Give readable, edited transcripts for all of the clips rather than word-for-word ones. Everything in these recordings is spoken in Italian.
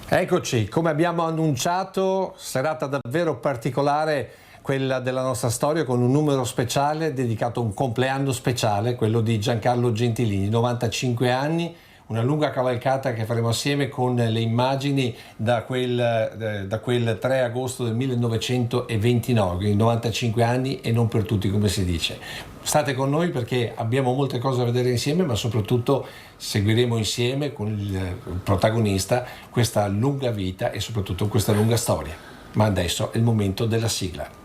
Eccoci, come abbiamo annunciato, serata davvero particolare quella della nostra storia, con un numero speciale dedicato a un compleanno speciale, quello di Giancarlo Gentilini, 95 anni, una lunga cavalcata che faremo assieme con le immagini da quel 3 agosto del 1929, quindi 95 anni e non per tutti, come si dice. State con noi perché abbiamo molte cose da vedere insieme, ma soprattutto seguiremo insieme con il protagonista questa lunga vita e soprattutto questa lunga storia. Ma adesso è il momento della sigla.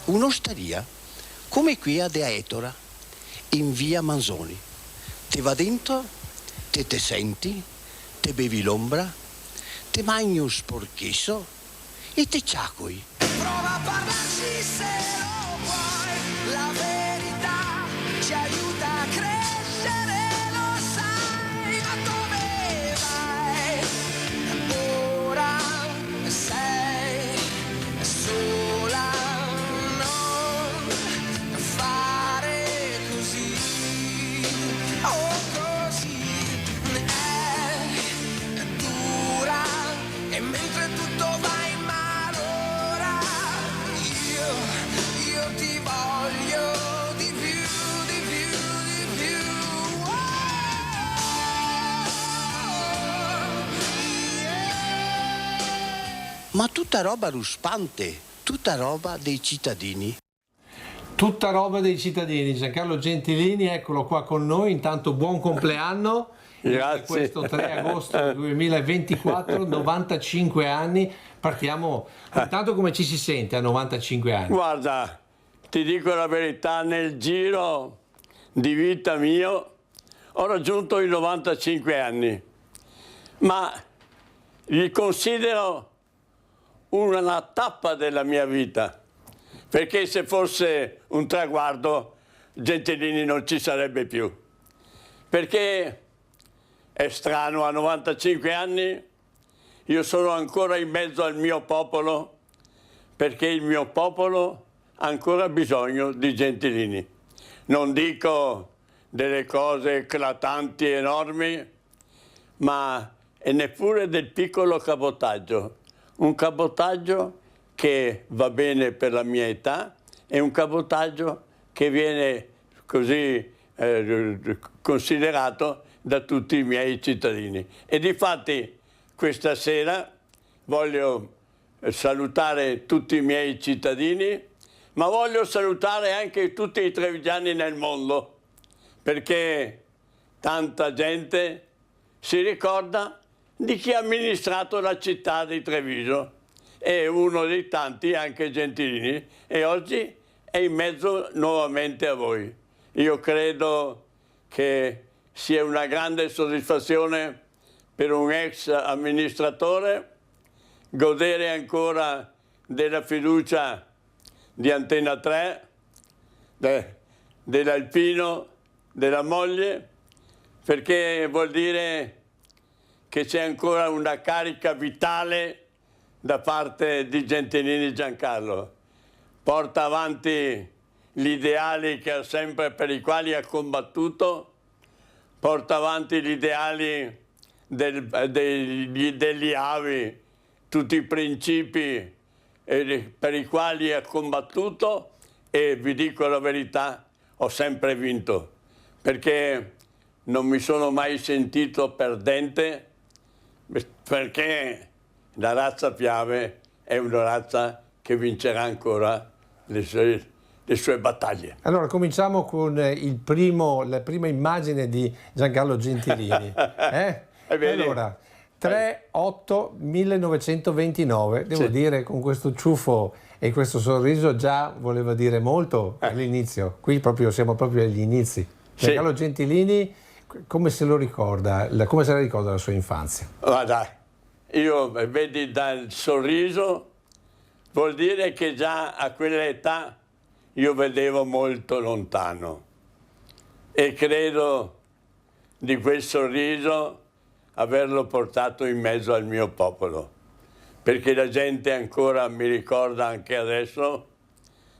Un'osteria, come qui ad Aetora, in via Manzoni. Te va dentro, te senti, te bevi l'ombra, te mangi un sporchisso e te ciacoi. Prova a parlarci se lo vuoi, la verità ci aiuta a crescere, lo sai, ma dove vai? Ora sei sola. Mentre tutto va in malora, io ti voglio di più, di più, di più. Oh, yeah. Ma tutta roba ruspante, tutta roba dei cittadini. Tutta roba dei cittadini. Giancarlo Gentilini, eccolo qua con noi. Intanto buon compleanno. Grazie. Questo 3 agosto 2024, 95 anni. Partiamo. Intanto come ci si sente a 95 anni? Guarda, ti dico la verità, nel giro di vita mio ho raggiunto i 95 anni, ma li considero una tappa della mia vita, perché se fosse un traguardo Gentilini non ci sarebbe più, perché è strano, a 95 anni io sono ancora in mezzo al mio popolo, perché il mio popolo ha ancora bisogno di Gentilini. Non dico delle cose eclatanti, enormi, ma e neppure del piccolo cabotaggio. Un cabotaggio che va bene per la mia età e un cabotaggio che viene così considerato da tutti i miei cittadini. E difatti questa sera voglio salutare tutti i miei cittadini, ma voglio salutare anche tutti i trevigiani nel mondo, perché tanta gente si ricorda di chi ha amministrato la città di Treviso, e uno dei tanti anche Gentilini, e oggi è in mezzo nuovamente a voi. Io credo che sia una grande soddisfazione per un ex amministratore godere ancora della fiducia di Antena 3, dell'Alpino, della moglie, perché vuol dire che c'è ancora una carica vitale da parte di Gentilini Giancarlo. Porta avanti gli ideali che ha sempre, per i quali ha combattuto, porta avanti gli ideali degli avi, tutti i principi per i quali ha combattuto, e vi dico la verità, ho sempre vinto, perché non mi sono mai sentito perdente, perché la razza Piave è una razza che vincerà ancora le sue battaglie. Allora cominciamo con la prima immagine di Giancarlo Gentilini. Allora, 3/8/1929, devo dire, con questo ciuffo e questo sorriso già voleva dire molto all'inizio. Qui siamo proprio agli inizi. Giancarlo Gentilini, come se lo ricorda, come se la ricorda la sua infanzia? Guarda, io vedi dal sorriso, vuol dire che già a quell'età io vedevo molto lontano. e credo di quel sorriso averlo portato in mezzo al mio popolo, perché la gente ancora mi ricorda anche adesso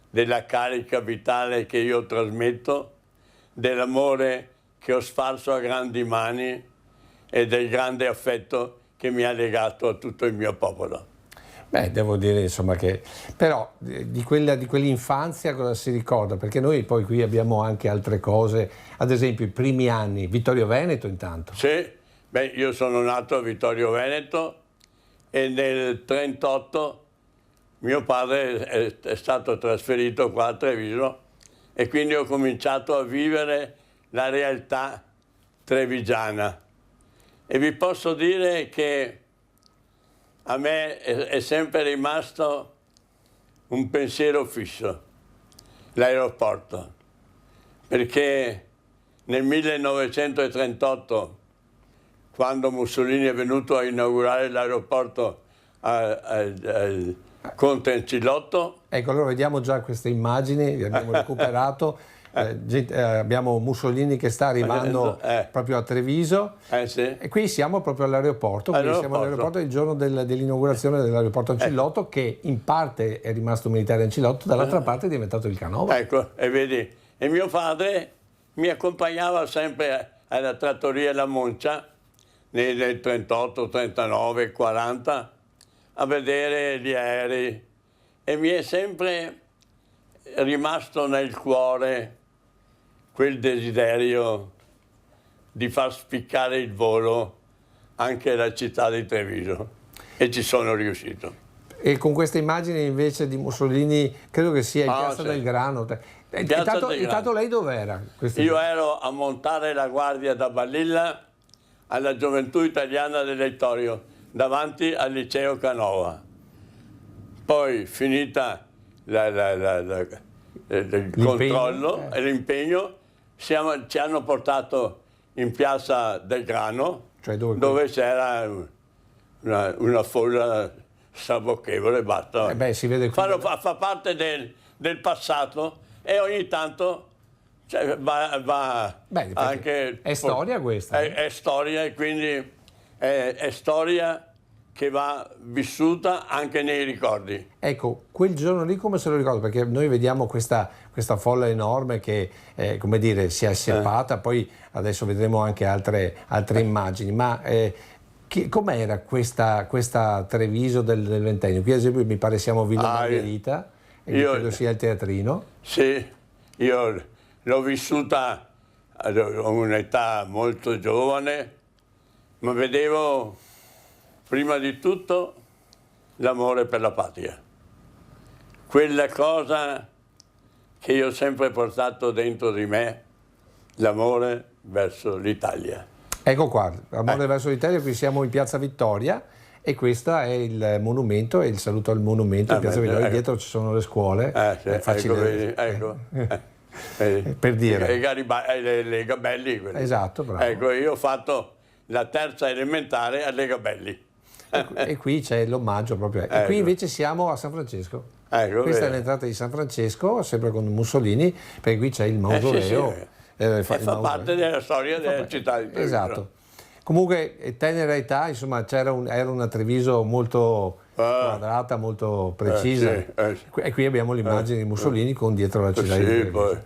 della carica vitale che io trasmetto, dell'amore che ho sparso a grandi mani e del grande affetto che mi ha legato a tutto il mio popolo. Beh, devo dire insomma che però di quell'infanzia cosa si ricorda? Perché noi poi qui abbiamo anche altre cose, ad esempio i primi anni, Vittorio Veneto intanto. Sì, beh, io sono nato a Vittorio Veneto e nel 1938 mio padre è stato trasferito qua a Treviso e quindi ho cominciato a vivere la realtà trevigiana. E vi posso dire che a me è sempre rimasto un pensiero fisso, l'aeroporto, perché nel 1938, quando Mussolini è venuto a inaugurare l'aeroporto al Conte Ancillotto. Ecco, allora vediamo già queste immagini, le abbiamo recuperato. Abbiamo Mussolini che sta arrivando proprio a Treviso Sì. e qui siamo proprio all'aeroporto, quindi siamo all'aeroporto il giorno dell'inaugurazione dell'aeroporto Ancillotto, che in parte è rimasto militare Ancillotto, dall'altra parte è diventato il Canova. Ecco, e vedi, e mio padre mi accompagnava sempre alla trattoria La Moncia nel 38, 39, 40 a vedere gli aerei e mi è sempre rimasto nel cuore quel desiderio di far spiccare il volo anche alla città di Treviso e ci sono riuscito. E con queste immagini invece di Mussolini credo che sia in Piazza del Grano. Intanto lei dov'era? Io ero a montare la guardia da Balilla alla Gioventù Italiana dell'Ettorio davanti al liceo Canova. Poi finita il controllo e l'impegno ci hanno portato in Piazza del Grano, cioè dove c'era una folla strabocchevole, basta. Beh, si vede qui. Fa parte del passato e ogni tanto va Beh, anche... È storia questa. È storia e quindi è storia che va vissuta anche nei ricordi. Ecco, quel giorno lì come se lo ricordo? Perché noi vediamo questa folla enorme che, come dire, si è assiepata, poi adesso vedremo anche altre immagini, ma com'era questa Treviso del ventennio? Qui ad esempio mi pare siamo a Villa Margherita, e credo sia il teatrino. Sì, io l'ho vissuta a un'età molto giovane, ma vedevo prima di tutto l'amore per la patria, quella cosa che io ho sempre portato dentro di me, l'amore verso l'Italia. Ecco qua, l'amore verso l'Italia, qui siamo in Piazza Vittoria e questo è il monumento, e il saluto al monumento in Piazza Vittoria, dietro ci sono le scuole, Sì, è facile, per dire. Le Gabelli. Esatto, bravo. Ecco, io ho fatto la terza elementare alle Gabelli. E qui c'è l'omaggio proprio. E qui invece siamo a San Francesco. Questa è l'entrata di San Francesco, sempre con Mussolini, perché qui c'è il mausoleo. Fa parte della storia della città di Treviso. Esatto. Comunque, tenera età, insomma, era una Treviso molto quadrata, molto precisa. E qui abbiamo l'immagine di Mussolini con dietro la città di Treviso.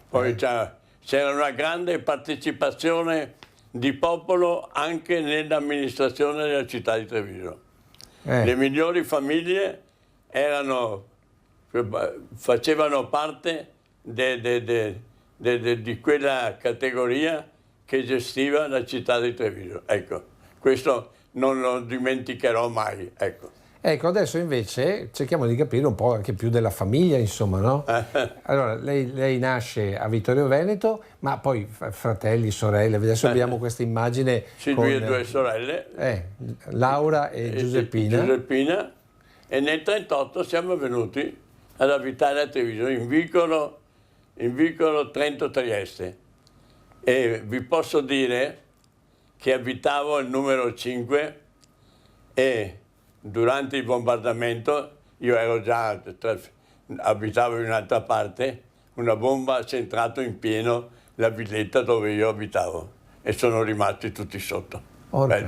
Poi c'era una grande partecipazione di popolo anche nell'amministrazione della città di Treviso. Le migliori famiglie facevano parte di quella categoria che gestiva la città di Treviso. Ecco, questo non lo dimenticherò mai. Ecco, adesso invece cerchiamo di capire un po' anche più della famiglia, insomma, no? Allora, lei nasce a Vittorio Veneto, ma poi fratelli, sorelle, adesso abbiamo questa immagine con due sorelle, Laura e Giuseppina. E nel 1938 siamo venuti ad abitare a Treviso, in vicolo Trento Trieste. E vi posso dire che abitavo al numero 5 e durante il bombardamento, io abitavo in un'altra parte, una bomba ha centrato in pieno la villetta dove io abitavo e sono rimasti tutti sotto. Orca.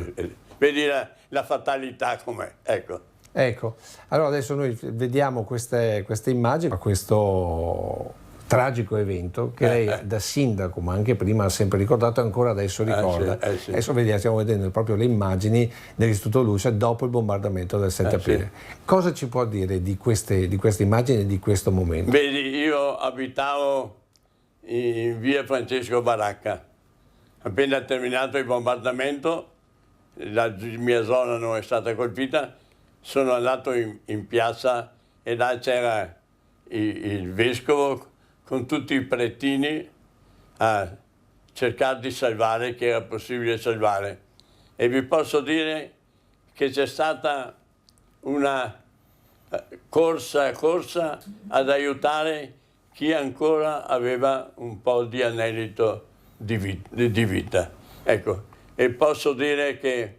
Vedi la fatalità com'è, ecco. Ecco, allora adesso noi vediamo queste immagini, questo tragico evento che lei da sindaco, ma anche prima ha sempre ricordato e ancora adesso ricorda. Sì. Adesso vediamo, stiamo vedendo proprio le immagini dell'Istituto Luce dopo il bombardamento del 7 aprile. Sì. Cosa ci può dire di queste immagini e di questo momento? Vedi, io abitavo in via Francesco Baracca. Appena terminato il bombardamento, la mia zona non è stata colpita, sono andato in piazza e là c'era il vescovo con tutti i pretini a cercare di salvare che era possibile salvare. E vi posso dire che c'è stata una corsa ad aiutare chi ancora aveva un po' di anelito di vita. Ecco, e posso dire che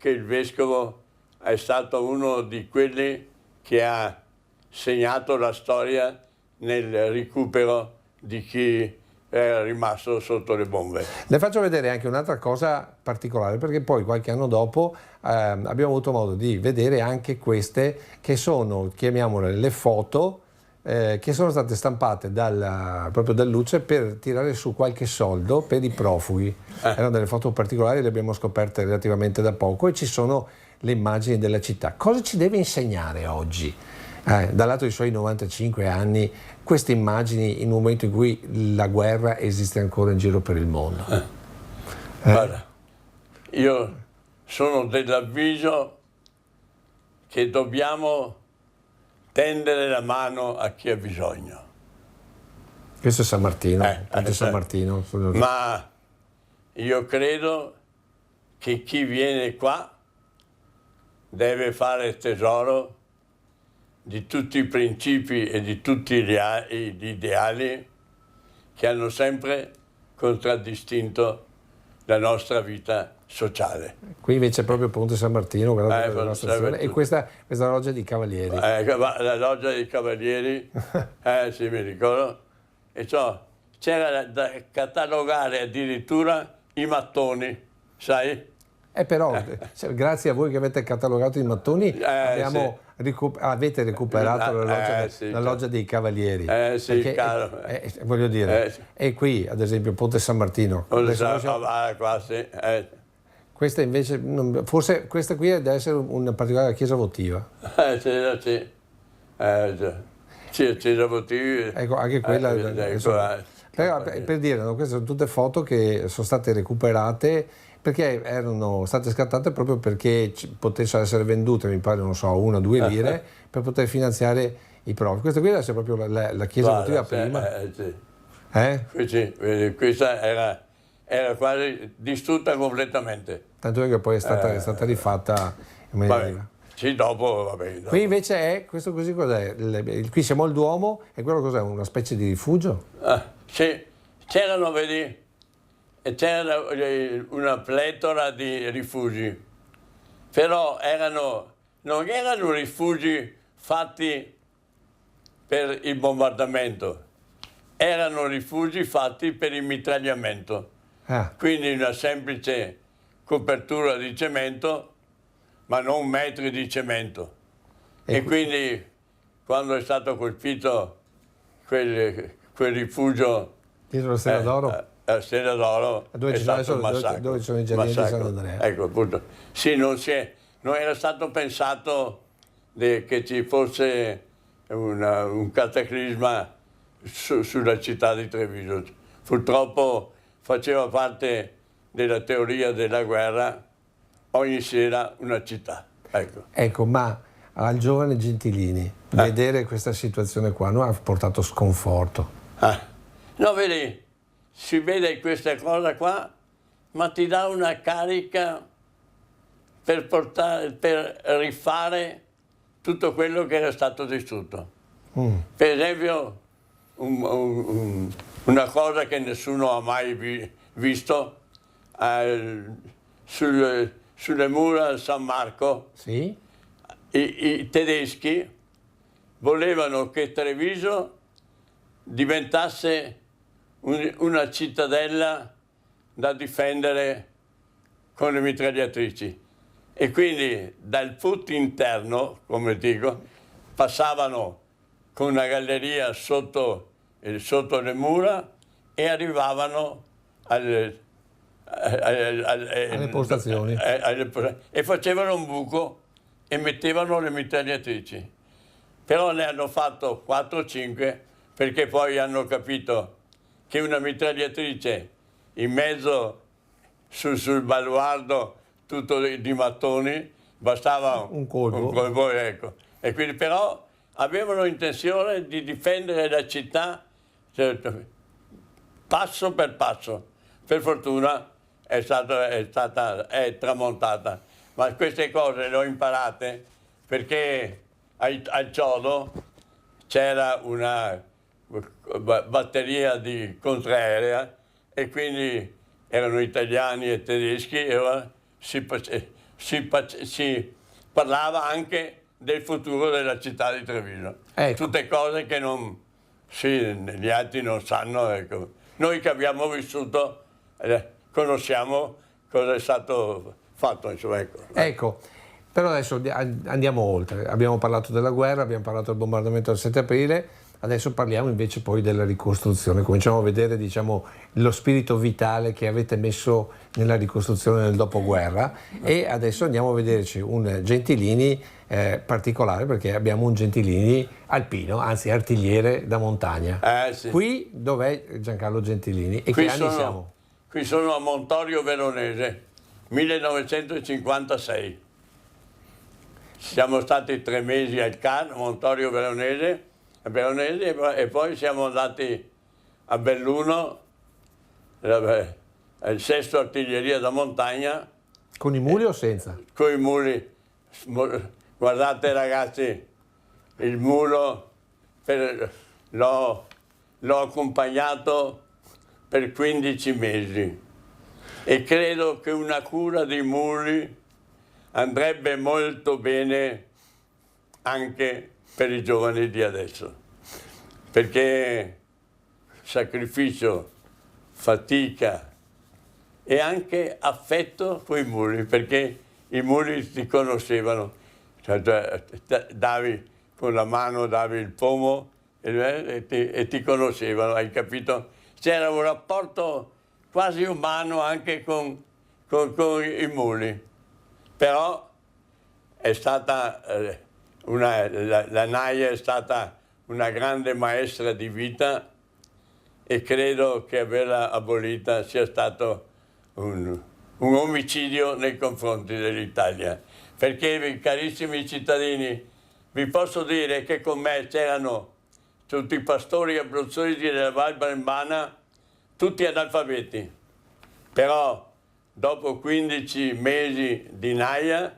il vescovo è stato uno di quelli che ha segnato la storia nel recupero di chi era rimasto sotto le bombe. Le faccio vedere anche un'altra cosa particolare, perché poi qualche anno dopo abbiamo avuto modo di vedere anche queste che sono, chiamiamole le foto, che sono state stampate proprio dal Luce per tirare su qualche soldo per i profughi. Erano delle foto particolari, le abbiamo scoperte relativamente da poco e ci sono le immagini della città. Cosa ci deve insegnare oggi, dal lato dei suoi 95 anni, queste immagini in un momento in cui la guerra esiste ancora in giro per il mondo? Guarda, io sono dell'avviso che dobbiamo tendere la mano a chi ha bisogno. Questo è San Martino, San Martino. Ma io credo che chi viene qua deve fare tesoro di tutti i principi e di tutti gli ideali che hanno sempre contraddistinto la nostra vita sociale. Qui invece è proprio Ponte San Martino, guardate la stazione, e questa loggia di Cavalieri. La loggia dei Cavalieri, sì, mi ricordo, e c'era da catalogare addirittura i mattoni, sai? Però, grazie a voi che avete catalogato i mattoni, avete recuperato la loggia dei Cavalieri. Sì, caro. Voglio dire, e qui, ad esempio, Ponte San Martino. Qua, sì. Questa invece, forse questa qui deve essere una particolare chiesa votiva. Sì, chiesa votiva. Ecco, anche quella. Per dire, no, queste sono tutte foto che sono state recuperate perché erano state scattate proprio perché potessero essere vendute, mi pare, non so, 1 o 2 lire per poter finanziare i profughi. Questa qui deve essere proprio la chiesa votiva prima. Sì. Questa era quasi distrutta completamente. Tanto è che poi è stata rifatta in maniera. Sì, dopo va bene. Qui invece è, questo così cos'è? Qui siamo al Duomo e quello cos'è? Una specie di rifugio? Sì, c'erano, vedi, c'era una pletora di rifugi, però non erano rifugi fatti per il bombardamento, erano rifugi fatti per il mitragliamento. Quindi una semplice copertura di cemento, ma non metri di cemento. E quindi quando è stato colpito quel rifugio dietro la Stella d'Oro? Stella d'Oro dove ci sono i giardini di San Andrea. Ecco, appunto. Sì, non era stato pensato che ci fosse un cataclisma sulla città di Treviso. Purtroppo faceva parte della teoria della guerra ogni sera una città. Ecco, ma al giovane Gentilini vedere questa situazione qua non ha portato sconforto? No, vedi, si vede questa cosa qua, ma ti dà una carica per rifare tutto quello che era stato distrutto. Per esempio, una cosa che nessuno ha mai visto, sulle mura di San Marco, sì? I tedeschi volevano che Treviso diventasse una cittadella da difendere con le mitragliatrici. E quindi dal put interno, come dico, passavano con una galleria sotto le mura e arrivavano alle postazioni. E facevano un buco e mettevano le mitragliatrici. Però ne hanno fatto 4 o 5 perché poi hanno capito che una mitragliatrice in mezzo sul baluardo tutto di mattoni bastava un colpo, ecco. E quindi però avevano intenzione di difendere la città passo per passo. Per fortuna è tramontata, ma queste cose le ho imparate perché al chiodo c'era una batteria di contraerea e quindi erano italiani e tedeschi e ora si parlava anche del futuro della città di Treviso. Ecco. Tutte cose che gli altri non sanno. Ecco. Noi che abbiamo vissuto conosciamo cosa è stato fatto. Insomma, Ecco, però adesso andiamo oltre. Abbiamo parlato della guerra, abbiamo parlato del bombardamento del 7 aprile, adesso parliamo invece poi della ricostruzione. Cominciamo a vedere, diciamo, lo spirito vitale che avete messo nella ricostruzione del dopoguerra e adesso andiamo a vederci un Gentilini particolare, perché abbiamo un Gentilini alpino, anzi artigliere da montagna. Sì. Qui dov'è Giancarlo Gentilini e Qui che anni siamo? Qui sono a Montorio Veronese, 1956. Siamo stati 3 mesi al CAN, Montorio Veronese, e poi siamo andati a Belluno, il 6º artiglieria da montagna. Con i muli o senza? Con i muli. Guardate ragazzi, il mulo l'ho accompagnato per 15 mesi e credo che una cura dei muli andrebbe molto bene anche per i giovani di adesso, perché sacrificio, fatica e anche affetto con i muli, perché i muli ti conoscevano, cioè, davi con la mano, davi il pomo e ti conoscevano, hai capito? C'era un rapporto quasi umano anche con i muli, però è stata la Naia è stata una grande maestra di vita e credo che averla abolita sia stato un omicidio nei confronti dell'Italia. Perché, carissimi cittadini, vi posso dire che con me c'erano tutti i pastori abruzzesi della Val Brembana, tutti analfabeti. Però dopo 15 mesi di Naia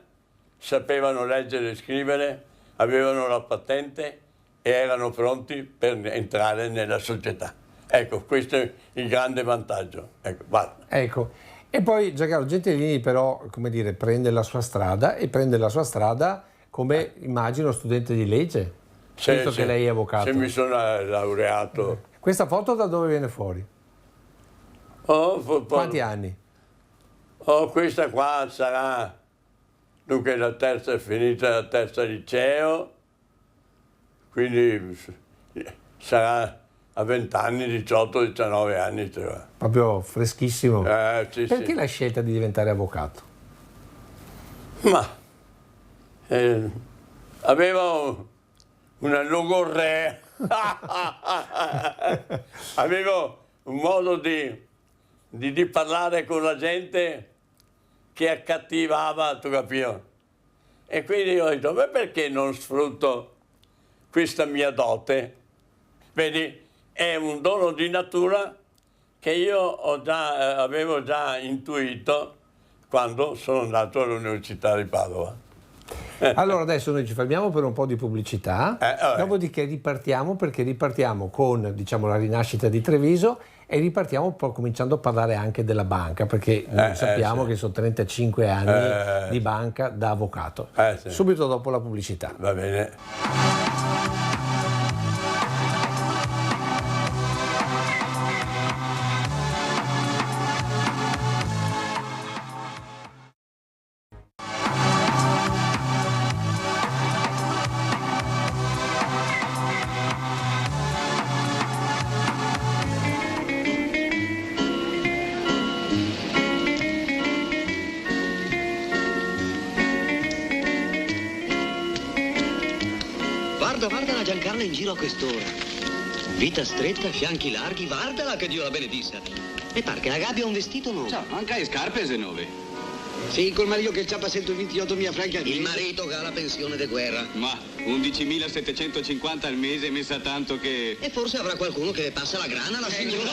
sapevano leggere e scrivere, avevano la patente e erano pronti per entrare nella società. Ecco, questo è il grande vantaggio. Ecco, guarda. Ecco. E poi Giancarlo Gentilini però, come dire, prende la sua strada e prende la sua strada come, immagino, studente di legge, visto che lei è avvocato. Sì, mi sono laureato. Questa foto da dove viene fuori? Quanti anni? Questa qua sarà, dunque la terza è finita, la terza liceo, quindi sarà a 20 anni, 18-19 anni. Cioè. Proprio freschissimo. Sì, Perché sì. la scelta di diventare avvocato? Ma avevo una logorrea, avevo un modo di parlare con la gente che accattivava, tu capisci? E quindi ho detto, ma perché non sfrutto questa mia dote? Vedi, è un dono di natura che io avevo già intuito quando sono andato all'Università di Padova. Allora adesso noi ci fermiamo per un po' di pubblicità, dopodiché ripartiamo, perché ripartiamo con, diciamo, la rinascita di Treviso e ripartiamo cominciando a parlare anche della banca, perché sappiamo sì. che sono 35 anni di banca da avvocato. Sì. Subito dopo la pubblicità. Va bene. giro a quest'ora? Vita stretta, fianchi larghi, guardala che Dio la benedissa. E par che la gabbia ha un vestito nuovo. Ciao, manca le scarpe se nuove. Sì, col marito che c'ha 128.000 franchi al mese. Il marito che ha la pensione di guerra. Ma 11.750 al mese, messa tanto che... E forse avrà qualcuno che le passa la grana alla signora.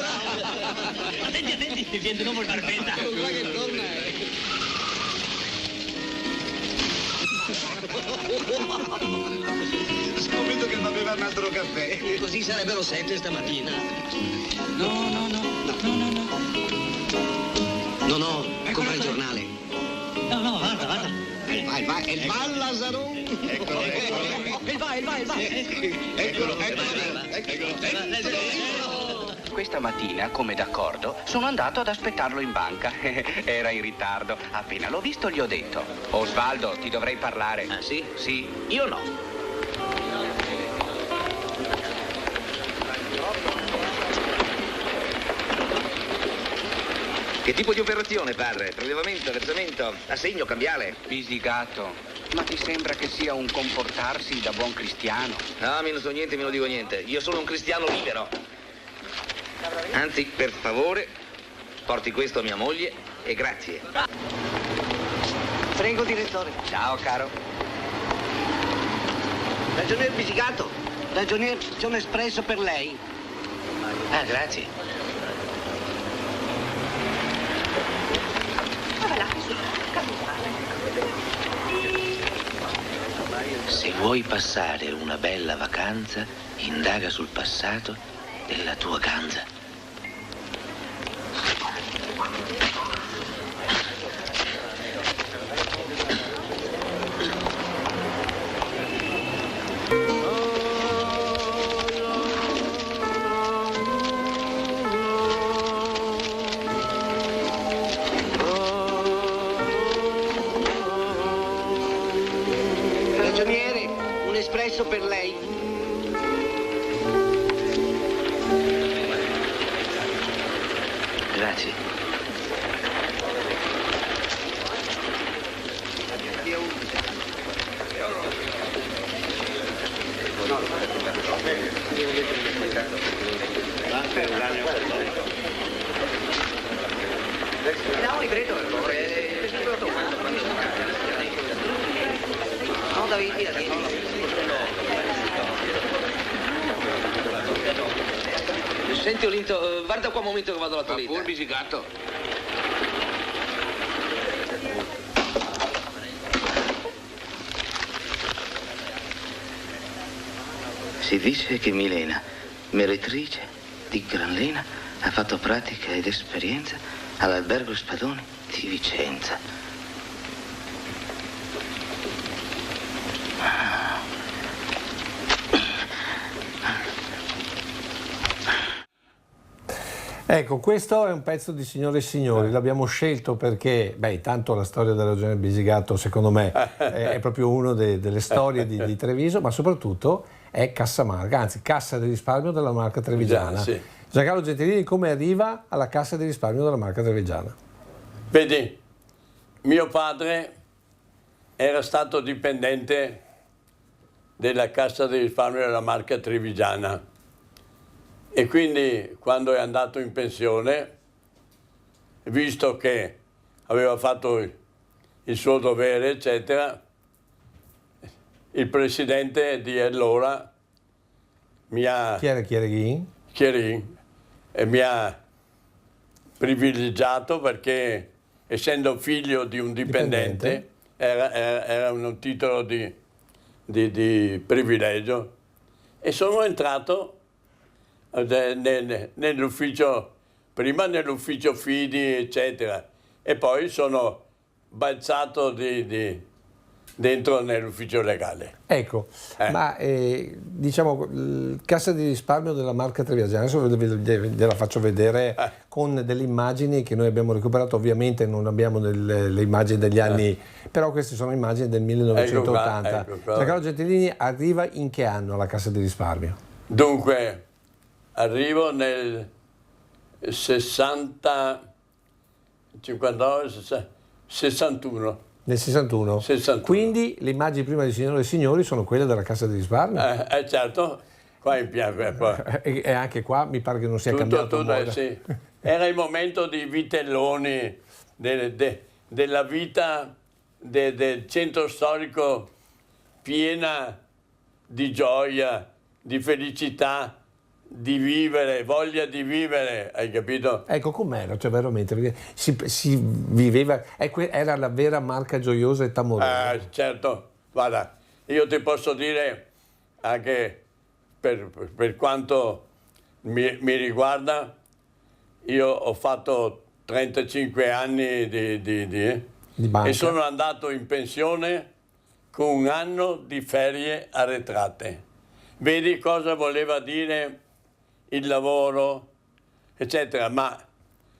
Attenti, attenti, il viento non vuol barbetta. Guarda che torna. Scommetto che non beva un altro caffè. Così sarebbero 7 stamattina. No. No, compra il giornale. No, guarda. Il va, Lazzaro. Eccolo. Il va. Eccolo. Questa mattina, come d'accordo, sono andato ad aspettarlo in banca. Era in ritardo. Appena l'ho visto gli ho detto: Osvaldo, ti dovrei parlare. Ah, sì? Sì. Io no. Che tipo di operazione, padre? Prelevamento, versamento, assegno, cambiale? Pisigato, ma ti sembra che sia un comportarsi da buon cristiano? No, mi non so niente, mi non dico niente. Io sono un cristiano libero. Anzi, per favore, porti questo a mia moglie e grazie. Prego, direttore. Ciao, caro. Ragionier Pisigato. Ragionier, c'è un espresso per lei. Ah, grazie. Se vuoi passare una bella vacanza, indaga sul passato della tua ganza. Ragioniere, un espresso per lei. Grazie. No, libretto per favore. No, Davide, tieni. Senti, Olinto, guarda qua un momento che vado alla toiletta. Pur Pisigato. Si dice che Milena, meretrice di gran lena, ha fatto pratica ed esperienza all'albergo Spadoni di Vicenza. Ecco, questo è un pezzo di Signore e Signori, l'abbiamo scelto perché, intanto la storia della Ragione Bisigato secondo me è proprio una delle storie di Treviso, ma soprattutto è Cassamarca, anzi Cassa di risparmio della Marca Trevigiana. Sì. Giancarlo Gentilini come arriva alla Cassa di risparmio della Marca Trevigiana? Vedi, mio padre era stato dipendente della Cassa di risparmio della Marca Trevigiana. E quindi quando è andato in pensione, visto che aveva fatto il suo dovere, eccetera, il presidente di allora mi ha... Chi era Chierighin? Chierin, e mi ha privilegiato perché, essendo figlio di un dipendente, era un titolo di privilegio. E sono entrato nell'ufficio, prima nell'ufficio Fidi, eccetera, e poi sono balzato dentro nell'ufficio legale. Ecco, ma diciamo Cassa di risparmio della Marca Trevigiana, adesso ve la faccio vedere con delle immagini che noi abbiamo recuperato, ovviamente non abbiamo le immagini degli anni, però queste sono immagini del 1980. Ecco qua. Giancarlo Gentilini arriva in che anno alla Cassa di risparmio? Dunque, arrivo nel 61. Nel 61? 61. Quindi le immagini prima di Signore e Signori sono quelle della Cassa di risparmio? Certo. qua in pianura. E anche qua mi pare che non sia cambiato molto. Sì. Era il momento di vitelloni, della vita del centro storico piena di gioia, di felicità, di vivere, voglia di vivere, hai capito? Ecco com'era, cioè veramente, perché si viveva, era la vera Marca Gioiosa e Tamorone. Certo, guarda, io ti posso dire anche per quanto mi riguarda, io ho fatto 35 anni di banca e sono andato in pensione con un anno di ferie arretrate. Vedi cosa voleva dire il lavoro, eccetera, ma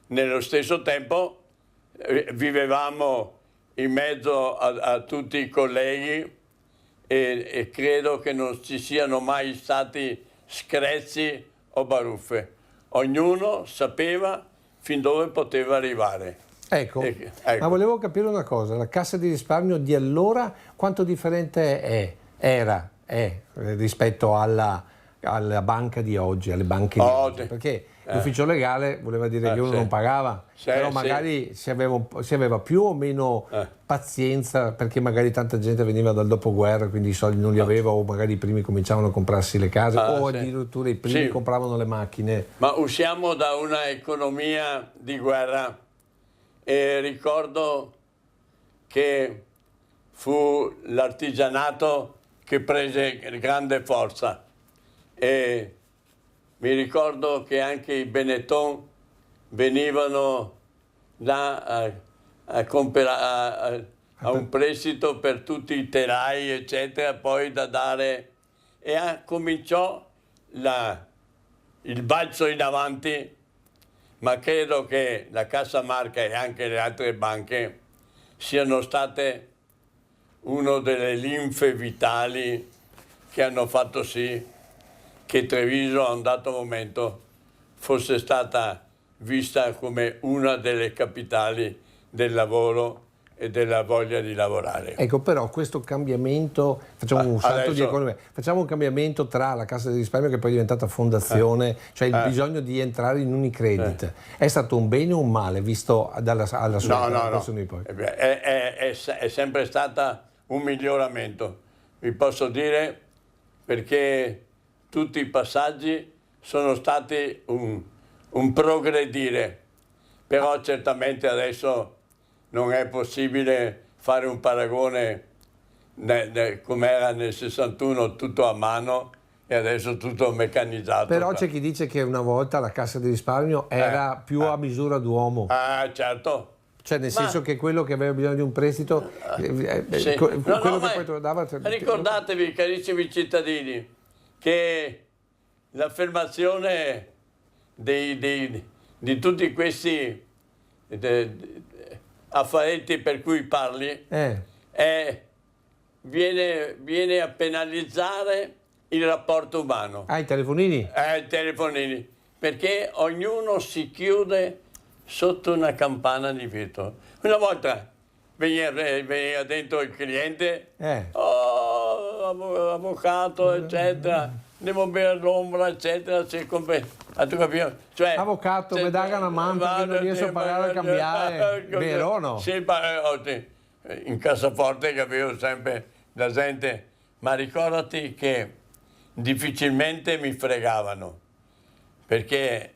nello stesso tempo vivevamo in mezzo a tutti i colleghi e credo che non ci siano mai stati screzi o baruffe. Ognuno sapeva fin dove poteva arrivare. Ecco, ma volevo capire una cosa, la Cassa di risparmio di allora quanto differente era rispetto alla banca di oggi, alle banche di oggi? Perché l'ufficio legale voleva dire che uno non pagava, però magari si aveva più o meno pazienza, perché magari tanta gente veniva dal dopoguerra, quindi i soldi non li aveva, o magari i primi cominciavano a comprarsi le case, o addirittura i primi compravano le macchine. Ma usciamo da una economia di guerra e ricordo che fu l'artigianato che prese grande forza e mi ricordo che anche i Benetton venivano là a un prestito per tutti i telai, eccetera, poi da dare, e cominciò il balzo in avanti, ma credo che la Cassa Marca e anche le altre banche siano state una delle linfe vitali che hanno fatto sì che Treviso a un dato momento fosse stata vista come una delle capitali del lavoro e della voglia di lavorare. Ecco, però questo cambiamento, facciamo un salto di economia, facciamo un cambiamento tra la Cassa di risparmio, che poi è diventata fondazione, cioè il bisogno di entrare in Unicredit, è stato un bene o un male visto alla sua persona di poi? È sempre stata un miglioramento, vi posso dire, perché tutti i passaggi sono stati un progredire, però certamente adesso non è possibile fare un paragone come era nel 61, tutto a mano, e adesso tutto meccanizzato. Però c'è chi dice che una volta la Cassa di risparmio era più a misura d'uomo. Certo. Cioè nel senso che quello che aveva bisogno di un prestito, quello che poi te lo dava... Ricordatevi, carissimi cittadini, che l'affermazione di tutti questi affaretti per cui parli viene a penalizzare il rapporto umano. I telefonini? I telefonini, perché ognuno si chiude sotto una campana di vetro. Una volta veniva dentro il cliente, avvocato, eccetera, devo bere l'ombra, eccetera, cioè, avvocato, mi dà una mano perché non riesco a pagare a cambiare, vero o no? Sì, in cassaforte capivo sempre la gente, ma ricordati che difficilmente mi fregavano, perché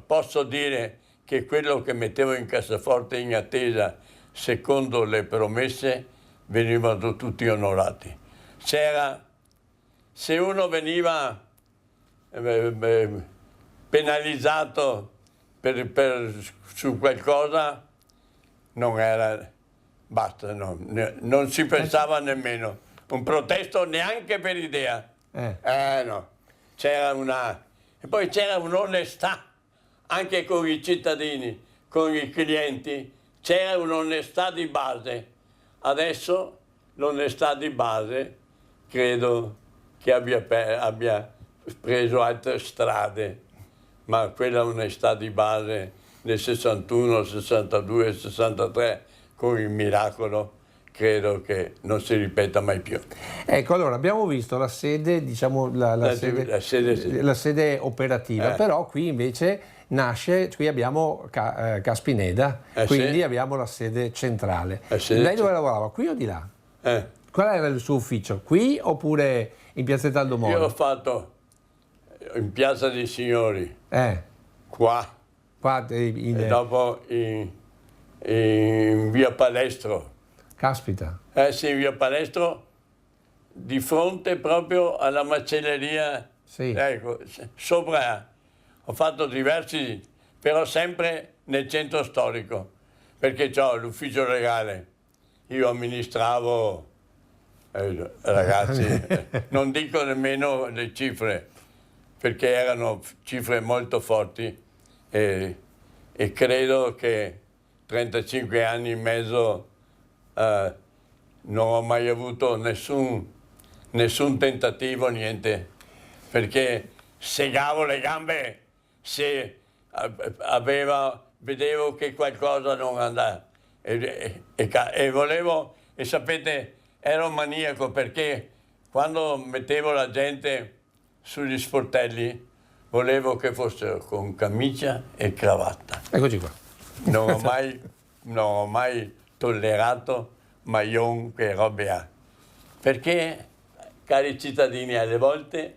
posso dire che quello che mettevo in cassaforte in attesa, secondo le promesse, venivano tutti onorati. Se uno veniva penalizzato su qualcosa, non era, basta, non si pensava nemmeno. Un protesto neanche per idea. No. E poi c'era un'onestà anche con i cittadini, con i clienti, c'era un'onestà di base. Adesso l'onestà di base credo che abbia preso altre strade, ma quella onestà di base nel 61, 62, 63, con il miracolo credo che non si ripeta mai più. Ecco, allora abbiamo visto la sede, diciamo la sede operativa, però qui invece nasce, qui abbiamo Caspineda, quindi sì. abbiamo la sede centrale. Sede Lei dove lavorava? Qui o di là? Qual era il suo ufficio? Qui oppure in Piazzetta Aldo Io ho fatto in Piazza dei Signori, qua e dopo in via Palestro. Caspita. Sì, in via Palestro, di fronte proprio alla macelleria. Sì. Ecco, sopra ho fatto diversi, però sempre nel centro storico, perché ho l'ufficio legale. Io amministravo, ragazzi, non dico nemmeno le cifre, perché erano cifre molto forti e credo che 35 anni e mezzo non ho mai avuto nessun tentativo, niente, perché segavo le gambe se vedevo che qualcosa non andava e volevo, e sapete, ero maniaco perché quando mettevo la gente sugli sportelli volevo che fossero con camicia e cravatta. Eccoci qua. Non ho mai tollerato maglion che robe ha, perché, cari cittadini, alle volte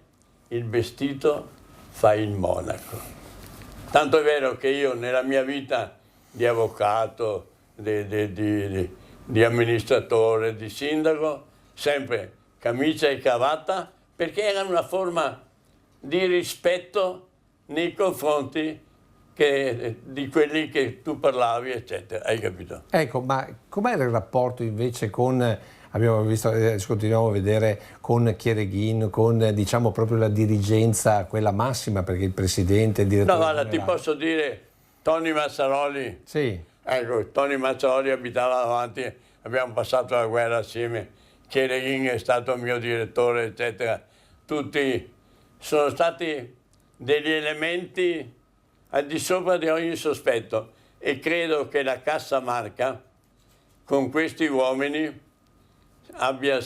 il vestito fa il monaco. Tanto è vero che io nella mia vita di avvocato, di amministratore, di sindaco, sempre camicia e cravatta, perché era una forma di rispetto nei confronti di quelli che tu parlavi, eccetera. Hai capito? Ecco, ma com'era il rapporto invece con, abbiamo visto, continuiamo a vedere, con Chiereghin, con diciamo proprio la dirigenza, quella massima, perché il presidente, il direttore... No, guarda, ti posso dire, Tony Mazzaroli. Sì. Ecco, Tony Mazzaroli abitava davanti, abbiamo passato la guerra assieme, Chiereghin è stato mio direttore, eccetera. Tutti sono stati degli elementi al di sopra di ogni sospetto e credo che la Cassamarca con questi uomini abbia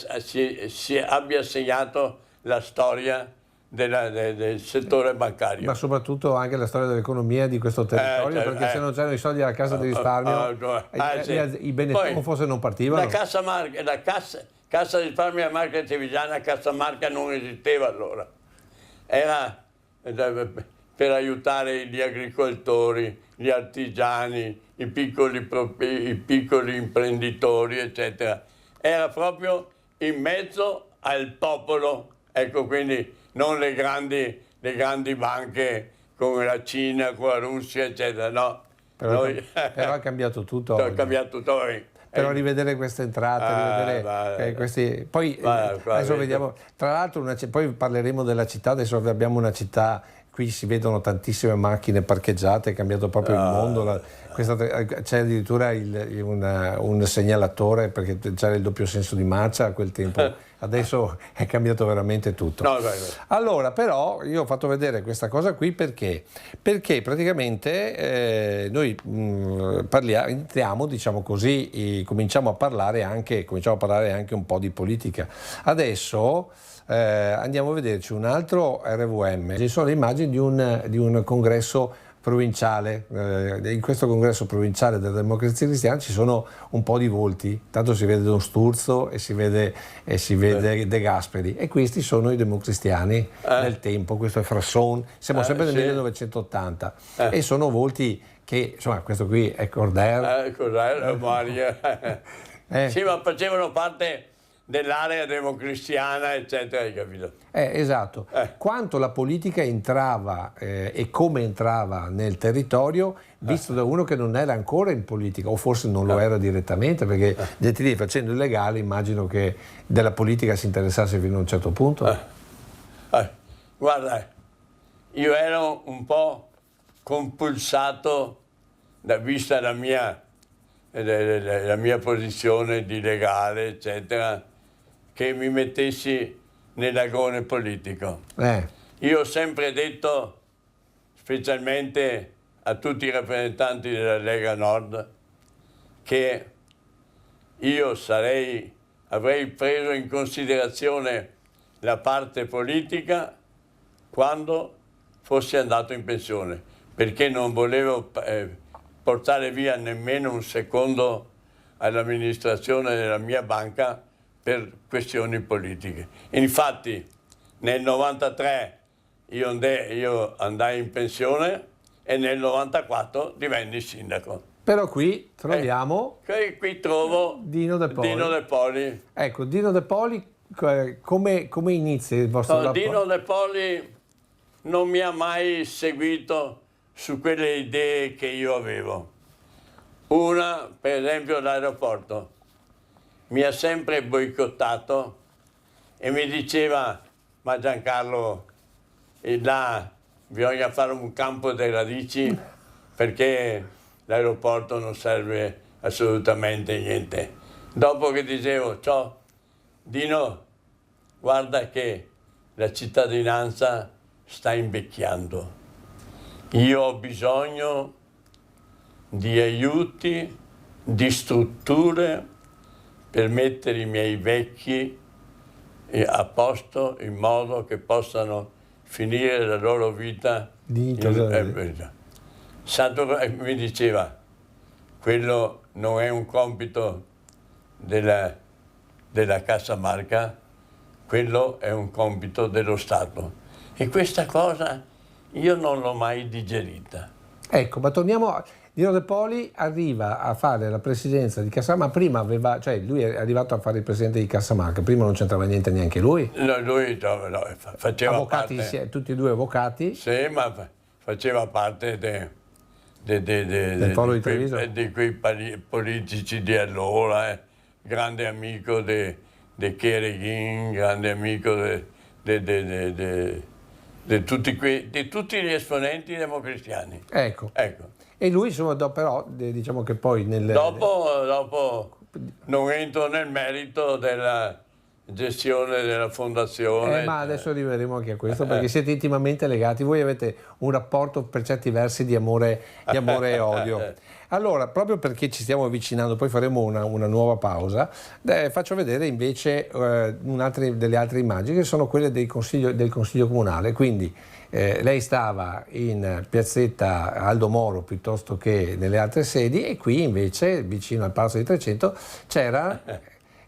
segnato la storia del settore bancario. Ma soprattutto anche la storia dell'economia di questo territorio, perché se non c'erano i soldi alla Cassa di risparmio, i Benetton forse non partivano. La Cassa di risparmio della Marca Trevigiana, Cassamarca non esisteva allora. Era per aiutare gli agricoltori, gli artigiani, i piccoli imprenditori, eccetera. Era proprio in mezzo al popolo, ecco, quindi non le grandi banche come la Cina, con la Russia, eccetera, no. Però è cambiato tutto. È cambiato tutto. Però rivedere queste entrate, rivedere questi... Poi adesso vediamo, tra l'altro poi parleremo della città, adesso abbiamo una città, qui si vedono tantissime macchine parcheggiate, è cambiato proprio il mondo, c'è addirittura un segnalatore perché c'era il doppio senso di marcia a quel tempo, adesso è cambiato veramente tutto. Allora però io ho fatto vedere questa cosa qui perché praticamente noi entriamo, diciamo così, cominciamo a parlare anche un po' di politica. Adesso andiamo a vederci un altro RVM, ci sono le immagini di un congresso provinciale, in questo congresso provinciale della Democrazia Cristiana ci sono un po' di volti, tanto si vede Don Sturzo e si vede De Gasperi, e questi sono i democristiani del tempo, questo è Frasson, siamo sempre nel 1980 e sono volti che, insomma, questo qui è Corder, Maria. Sì, ma facevano parte dell'area democristiana, eccetera, hai capito? Esatto. Quanto la politica entrava e come entrava nel territorio, visto da uno che non era ancora in politica, o forse non lo era direttamente, perché Gentili facendo il legale immagino che della politica si interessasse fino a un certo punto. Guarda, io ero un po' compulsato, vista la mia posizione di legale, eccetera, che mi mettessi nell'agone politico. Io ho sempre detto, specialmente a tutti i rappresentanti della Lega Nord, che io avrei preso in considerazione la parte politica quando fossi andato in pensione, perché non volevo portare via nemmeno un secondo all'amministrazione della mia banca per questioni politiche. Infatti nel 93 io andai in pensione e nel 94 divenni sindaco. Però qui troviamo Qui trovo Dino De Poli. Dino De Poli. Ecco, Dino De Poli, come inizia il vostro rapporto? Dino De Poli non mi ha mai seguito su quelle idee che io avevo. Una, per esempio, l'aeroporto. Mi ha sempre boicottato e mi diceva: ma Giancarlo, là bisogna fare un campo dei radici perché l'aeroporto non serve assolutamente niente. Dopo che dicevo: ciao Dino, guarda che la cittadinanza sta invecchiando. Io ho bisogno di aiuti, di strutture per mettere i miei vecchi a posto in modo che possano finire la loro vita. Mi diceva: quello non è un compito della Cassamarca, quello è un compito dello Stato. E questa cosa io non l'ho mai digerita. Ecco, ma torniamo. Dino De Poli arriva a fare la presidenza di Cassamarca, prima lui è arrivato a fare il presidente di Cassamarca, prima non c'entrava niente neanche lui. No, lui faceva avvocati, parte. tutti e due avvocati. Sì, ma faceva parte del Foro di Treviso. di quei politici di allora, grande amico di Chereghin, grande amico di tutti gli esponenti democristiani. Ecco. E lui, insomma, però, diciamo che poi Dopo non entro nel merito della gestione della fondazione. Ma adesso arriveremo anche a questo, perché siete intimamente legati. Voi avete un rapporto per certi versi di amore e odio. Allora, proprio perché ci stiamo avvicinando, poi faremo una nuova pausa, faccio vedere invece delle altre immagini, che sono quelle del Consiglio Comunale. Quindi lei stava in piazzetta Aldo Moro piuttosto che nelle altre sedi, e qui invece, vicino al Palazzo di Trecento, c'era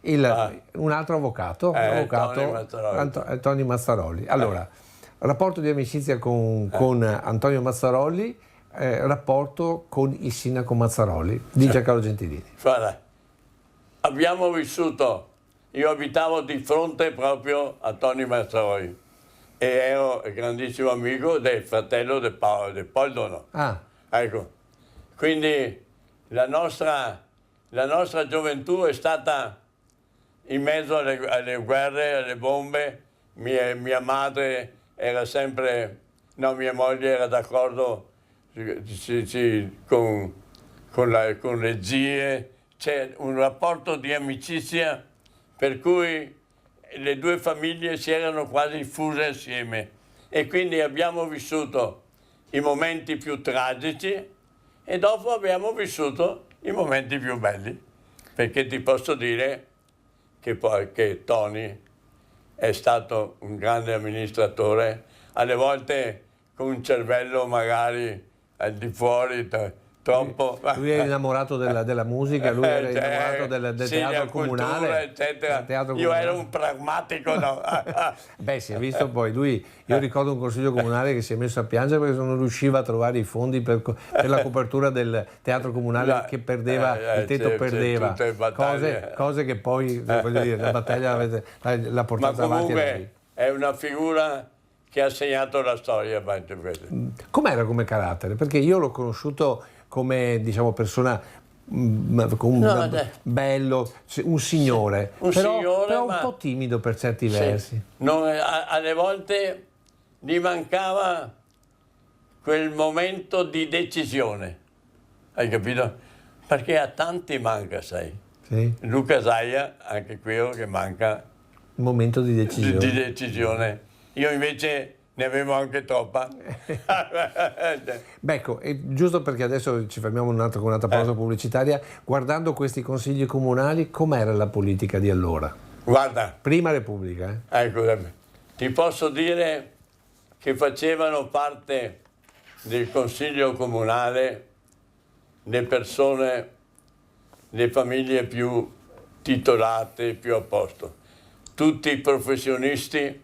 un altro avvocato, Antonio Mazzarolli. Allora, rapporto di amicizia con Antonio Mazzarolli, rapporto con il sindaco Mazzarolli di Giancarlo Gentilini. Guarda, abbiamo vissuto, io abitavo di fronte proprio a Tony Mazzarolli e ero grandissimo amico del fratello di Poldono. Ecco, quindi la nostra gioventù è stata in mezzo alle guerre, alle bombe. Mia madre era sempre, mia moglie era d'accordo con le zie. C'è un rapporto di amicizia per cui le due famiglie si erano quasi fuse assieme, e quindi abbiamo vissuto i momenti più tragici e dopo abbiamo vissuto i momenti più belli, perché ti posso dire che Tony è stato un grande amministratore, alle volte con un cervello magari al di fuori troppo. Lui è innamorato della musica, lui era innamorato del teatro comunale, eccetera. Io ero un pragmatico, no? Beh, si è visto poi io ricordo un consiglio comunale che si è messo a piangere perché non riusciva a trovare i fondi per la copertura del teatro comunale, che perdeva, il tetto perdeva, cose che poi, voglio dire, la battaglia l'ha portata avanti. Ma comunque è una figura che ha segnato la storia. Com'era come carattere? Perché io l'ho conosciuto come, diciamo, persona bello, un signore, però un po' timido per certi versi. Alle volte gli mancava quel momento di decisione, hai capito? Perché a tanti manca, sai. Sì. Luca Zaia, anche quello che manca un momento di decisione. Io invece ne avevo anche troppa. Beh, ecco, giusto perché adesso ci fermiamo con un'altra pausa pubblicitaria, guardando questi consigli comunali, com'era la politica di allora? Guarda, Prima Repubblica, ecco, ti posso dire che facevano parte del consiglio comunale le persone, le famiglie più titolate, più a posto. Tutti i professionisti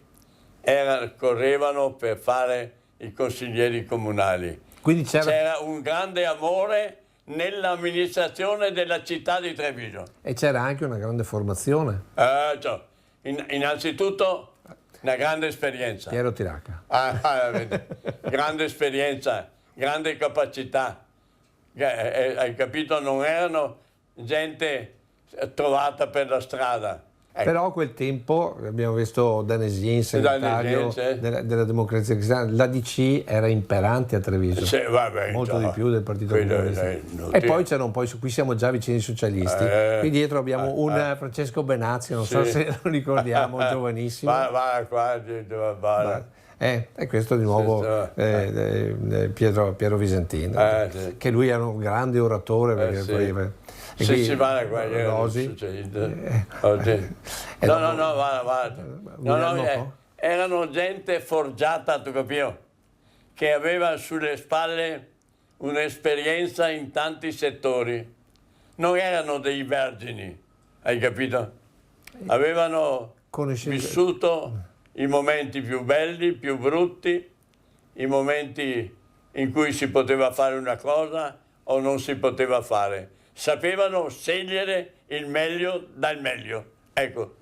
correvano per fare i consiglieri comunali. Quindi c'era un grande amore nell'amministrazione della città di Treviso. E c'era anche una grande formazione. Cioè, innanzitutto una grande esperienza. Piero Tiraca. Grande esperienza, grande capacità. Hai capito? Non erano gente trovata per la strada. Ecco. Però a quel tempo abbiamo visto Danesin, segretario della Democrazia Cristiana, l'ADC era imperante a Treviso, molto di più del Partito Comunista. E poi c'era un po', qui siamo già vicini ai socialisti, qui dietro abbiamo un Francesco Benazzi, non so se lo ricordiamo, giovanissimo. E questo di nuovo Piero Visentino, che lui era un grande oratore, perché erano gente forgiata, tu capisci, che aveva sulle spalle un'esperienza in tanti settori, non erano dei vergini, hai capito? Avevano vissuto i momenti più belli, più brutti, i momenti in cui si poteva fare una cosa o non si poteva fare. Sapevano scegliere il meglio dal meglio. Ecco,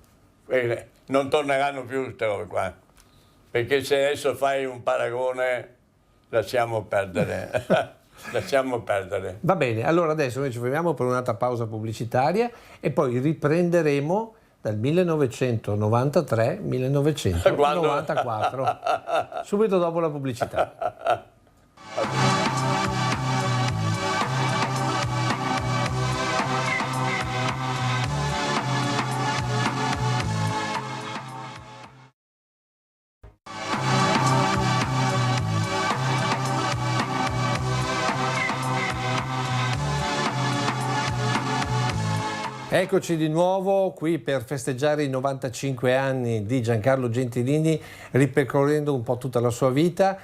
non torneranno più queste robe qua, perché se adesso fai un paragone lasciamo perdere. Lasciamo perdere. Va bene, allora adesso noi ci fermiamo per un'altra pausa pubblicitaria e poi riprenderemo dal 1993-1994, subito dopo la pubblicità. Eccoci di nuovo qui per festeggiare i 95 anni di Giancarlo Gentilini, ripercorrendo un po' tutta la sua vita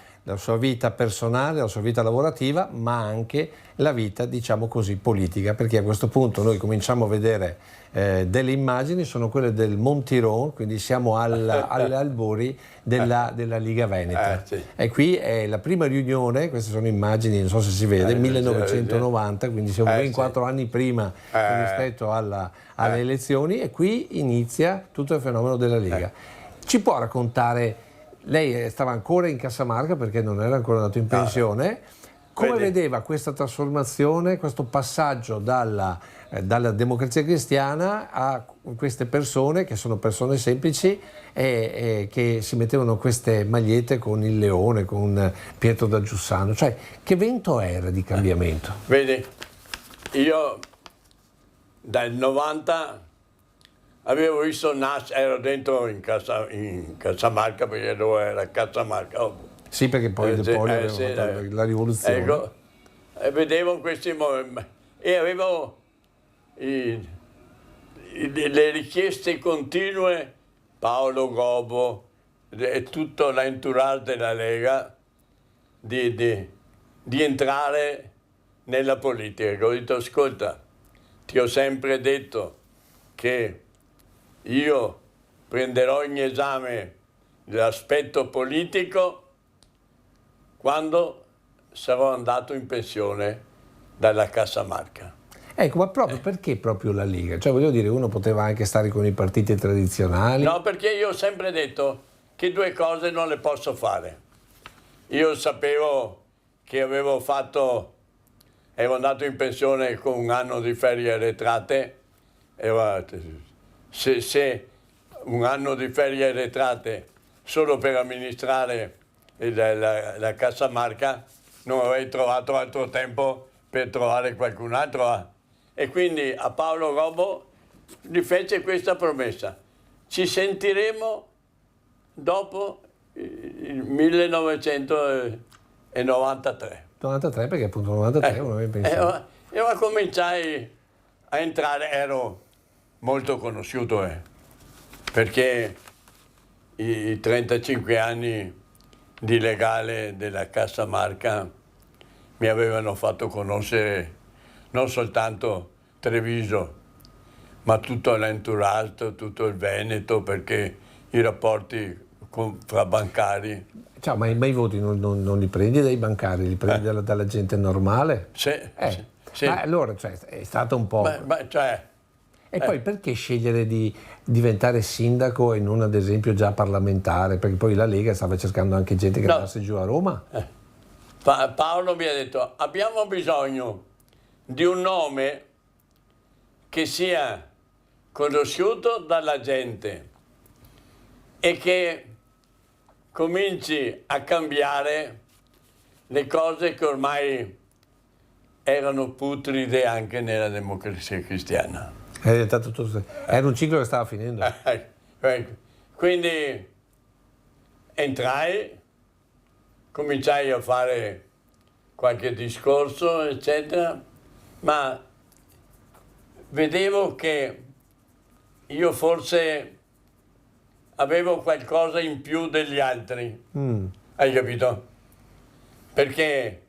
personale, la sua vita lavorativa, ma anche la vita, diciamo così, politica, perché a questo punto noi cominciamo a vedere delle immagini, sono quelle del Montiron, quindi siamo alle albori della Liga Veneta. Sì. E qui è la prima riunione, queste sono immagini, non so se si vede, 1990, quindi siamo ben 4 anni prima rispetto alle elezioni, e qui inizia tutto il fenomeno della Lega. Ci può raccontare, lei stava ancora in Cassamarca perché non era ancora andato in pensione, come vedeva questa trasformazione, questo passaggio dalla Democrazia Cristiana a queste persone che sono persone semplici e che si mettevano queste magliette con il leone, con Pietro da Giussano, cioè che vento era di cambiamento? Vedi, io dal 90 avevo visto ero dentro in Cassamarca, perché dove era Cassamarca. Sì, perché poi la rivoluzione. Ecco, e vedevo questi momenti e avevo le richieste continue, Paolo Gobo e tutto l'entourage della Lega di entrare nella politica. Ho detto, ascolta, ti ho sempre detto che io prenderò in esame l'aspetto politico quando sarò andato in pensione dalla Cassamarca. Ecco, ma proprio perché proprio la Lega? Cioè, voglio dire, uno poteva anche stare con i partiti tradizionali. No, perché io ho sempre detto che due cose non le posso fare. Io sapevo che ero andato in pensione con un anno di ferie arretrate, se un anno di ferie arretrate solo per amministrare la Cassamarca, non avrei trovato altro tempo per trovare qualcun altro. E quindi a Paolo Gobo gli fece questa promessa: ci sentiremo dopo il 1993. 93, perché appunto 93 uno ben pensato. Io cominciai a entrare, ero molto conosciuto, perché i 35 anni di legale della Cassamarca mi avevano fatto conoscere non soltanto Treviso, ma tutto l'entourage, tutto il Veneto, perché i rapporti fra bancari. Cioè, ma i voti non li prendi dai bancari, li prendi dalla gente normale? Sì, sì. Ma allora, cioè, è stato un po'... E poi perché scegliere di diventare sindaco e non ad esempio già parlamentare? Perché poi la Lega stava cercando anche gente che andasse giù a Roma. Paolo mi ha detto: abbiamo bisogno di un nome che sia conosciuto dalla gente e che cominci a cambiare le cose che ormai erano putride anche nella Democrazia Cristiana. Era un ciclo che stava finendo. Quindi entrai, cominciai a fare qualche discorso, eccetera, ma vedevo che io forse avevo qualcosa in più degli altri, hai capito? Perché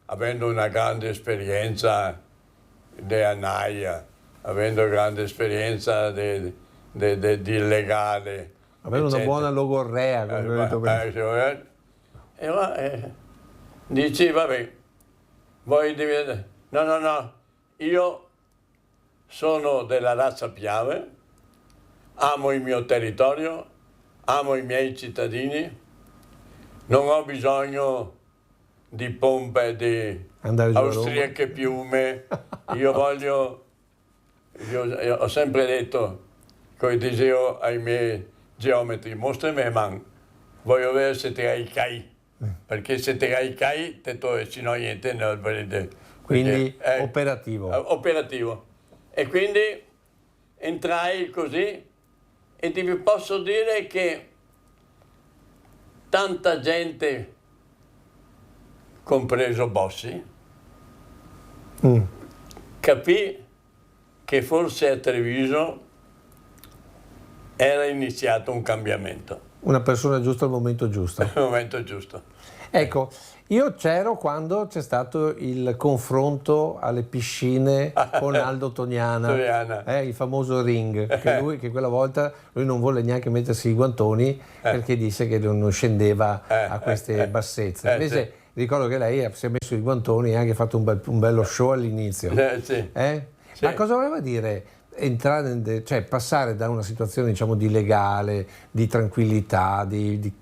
avendo una grande esperienza di Anaia, avendo grande esperienza di legale, avendo una buona logorrea, dici, vabbè, voi diventare... No, io sono della razza Piave, amo il mio territorio, amo i miei cittadini, non ho bisogno di pompe, di austriache piume, io ho sempre detto, come dicevo ai miei geometri, mostrami le mani, voglio vedere se ti hai CAI, perché se ti hai CAI, se no niente, no, quindi operativo. Operativo. E quindi entrai così e ti posso dire che tanta gente, compreso Bossi, capì che forse a Treviso era iniziato un cambiamento. Una persona giusta al momento giusto. Al momento giusto. Ecco, io c'ero quando c'è stato il confronto alle piscine con Aldo Toniana, il famoso ring, che quella volta lui non volle neanche mettersi i guantoni perché disse che non scendeva a queste bassezze. Invece ricordo che lei si è messo i guantoni e ha anche fatto un bello show all'inizio. Ma cosa voleva dire cioè passare da una situazione, diciamo, di legale, di tranquillità,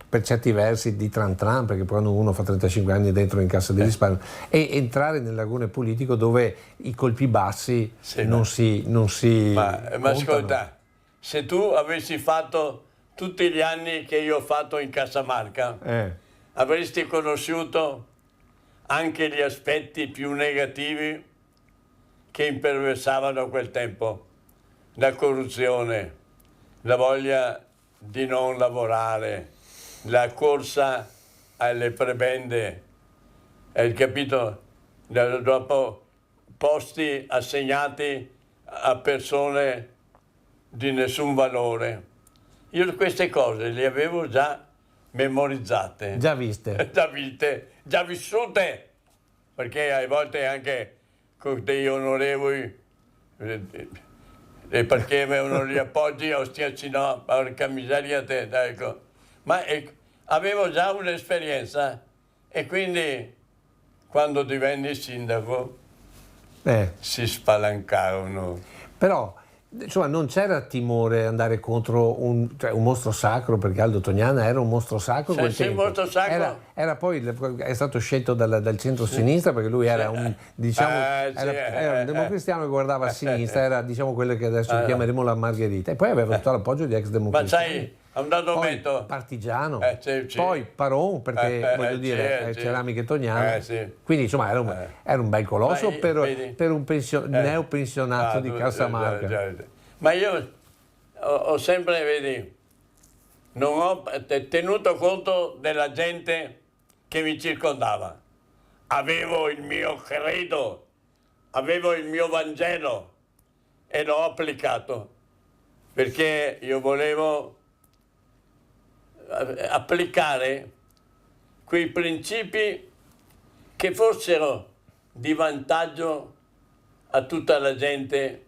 per certi versi di tran tran, perché quando uno fa 35 anni dentro in Cassa di risparmio, e entrare nell'agone politico dove i colpi bassi non si ma ascolta, se tu avessi fatto tutti gli anni che io ho fatto in Cassamarca, avresti conosciuto anche gli aspetti più negativi che imperversavano a quel tempo. La corruzione, la voglia di non lavorare, la corsa alle prebende, hai capito? Dopo posti assegnati a persone di nessun valore. Io queste cose le avevo già memorizzate. Già viste. Già vissute, perché a volte anche con degli onorevoli... E perché avevano gli appoggi, ostiaci no, porca miseria te, ecco. Ma avevo già un'esperienza e quindi quando divenni sindaco si spalancarono. Però insomma non c'era timore andare contro un mostro sacro, perché Aldo Toniana era un mostro sacro. Un mostro sacro. Era poi è stato scelto dal centro-sinistra, perché lui era un democristiano che guardava a sinistra, era, diciamo, quello che adesso chiameremo la Margherita, e poi aveva tutto l'appoggio di ex democristiani. Ma sai, a un dato momento partigiano, poi Paron, perché voglio dire ceramiche Toniana, quindi insomma era un bel colosso per un neopensionato di Cassamarca. Ma io ho sempre, vedi, non ho tenuto conto della gente che mi circondava. Avevo il mio credo, avevo il mio Vangelo e l'ho applicato perché io volevo applicare quei principi che fossero di vantaggio a tutta la gente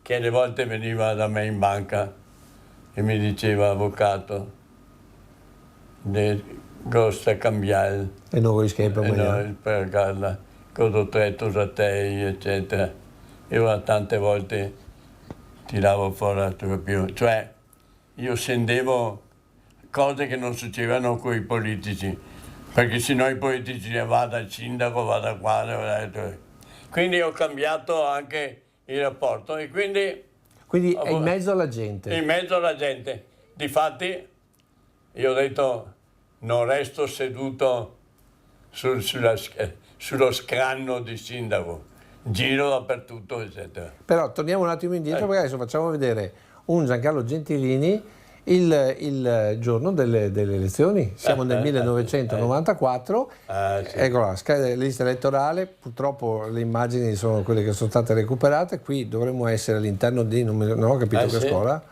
che alle volte veniva da me in banca e mi diceva: avvocato, costa cambiare E non rischi per per Carla, cosa ho detto a te, eccetera. Io tante volte tiravo fuori la tua più, cioè io scendevo cose che non succedevano con i politici, perché sennò i politici vada al sindaco, vada qua, quindi ho cambiato anche il rapporto e quindi è in mezzo alla gente. in mezzo alla gente. Difatti io ho detto non resto seduto sullo scranno di sindaco, giro dappertutto, eccetera. Però torniamo un attimo indietro perché adesso facciamo vedere un Giancarlo Gentilini il giorno delle elezioni. Siamo nel 1994, sì. Ecco la lista elettorale, purtroppo le immagini sono quelle che sono state recuperate, qui dovremmo essere all'interno di, non ho capito che sì. scuola,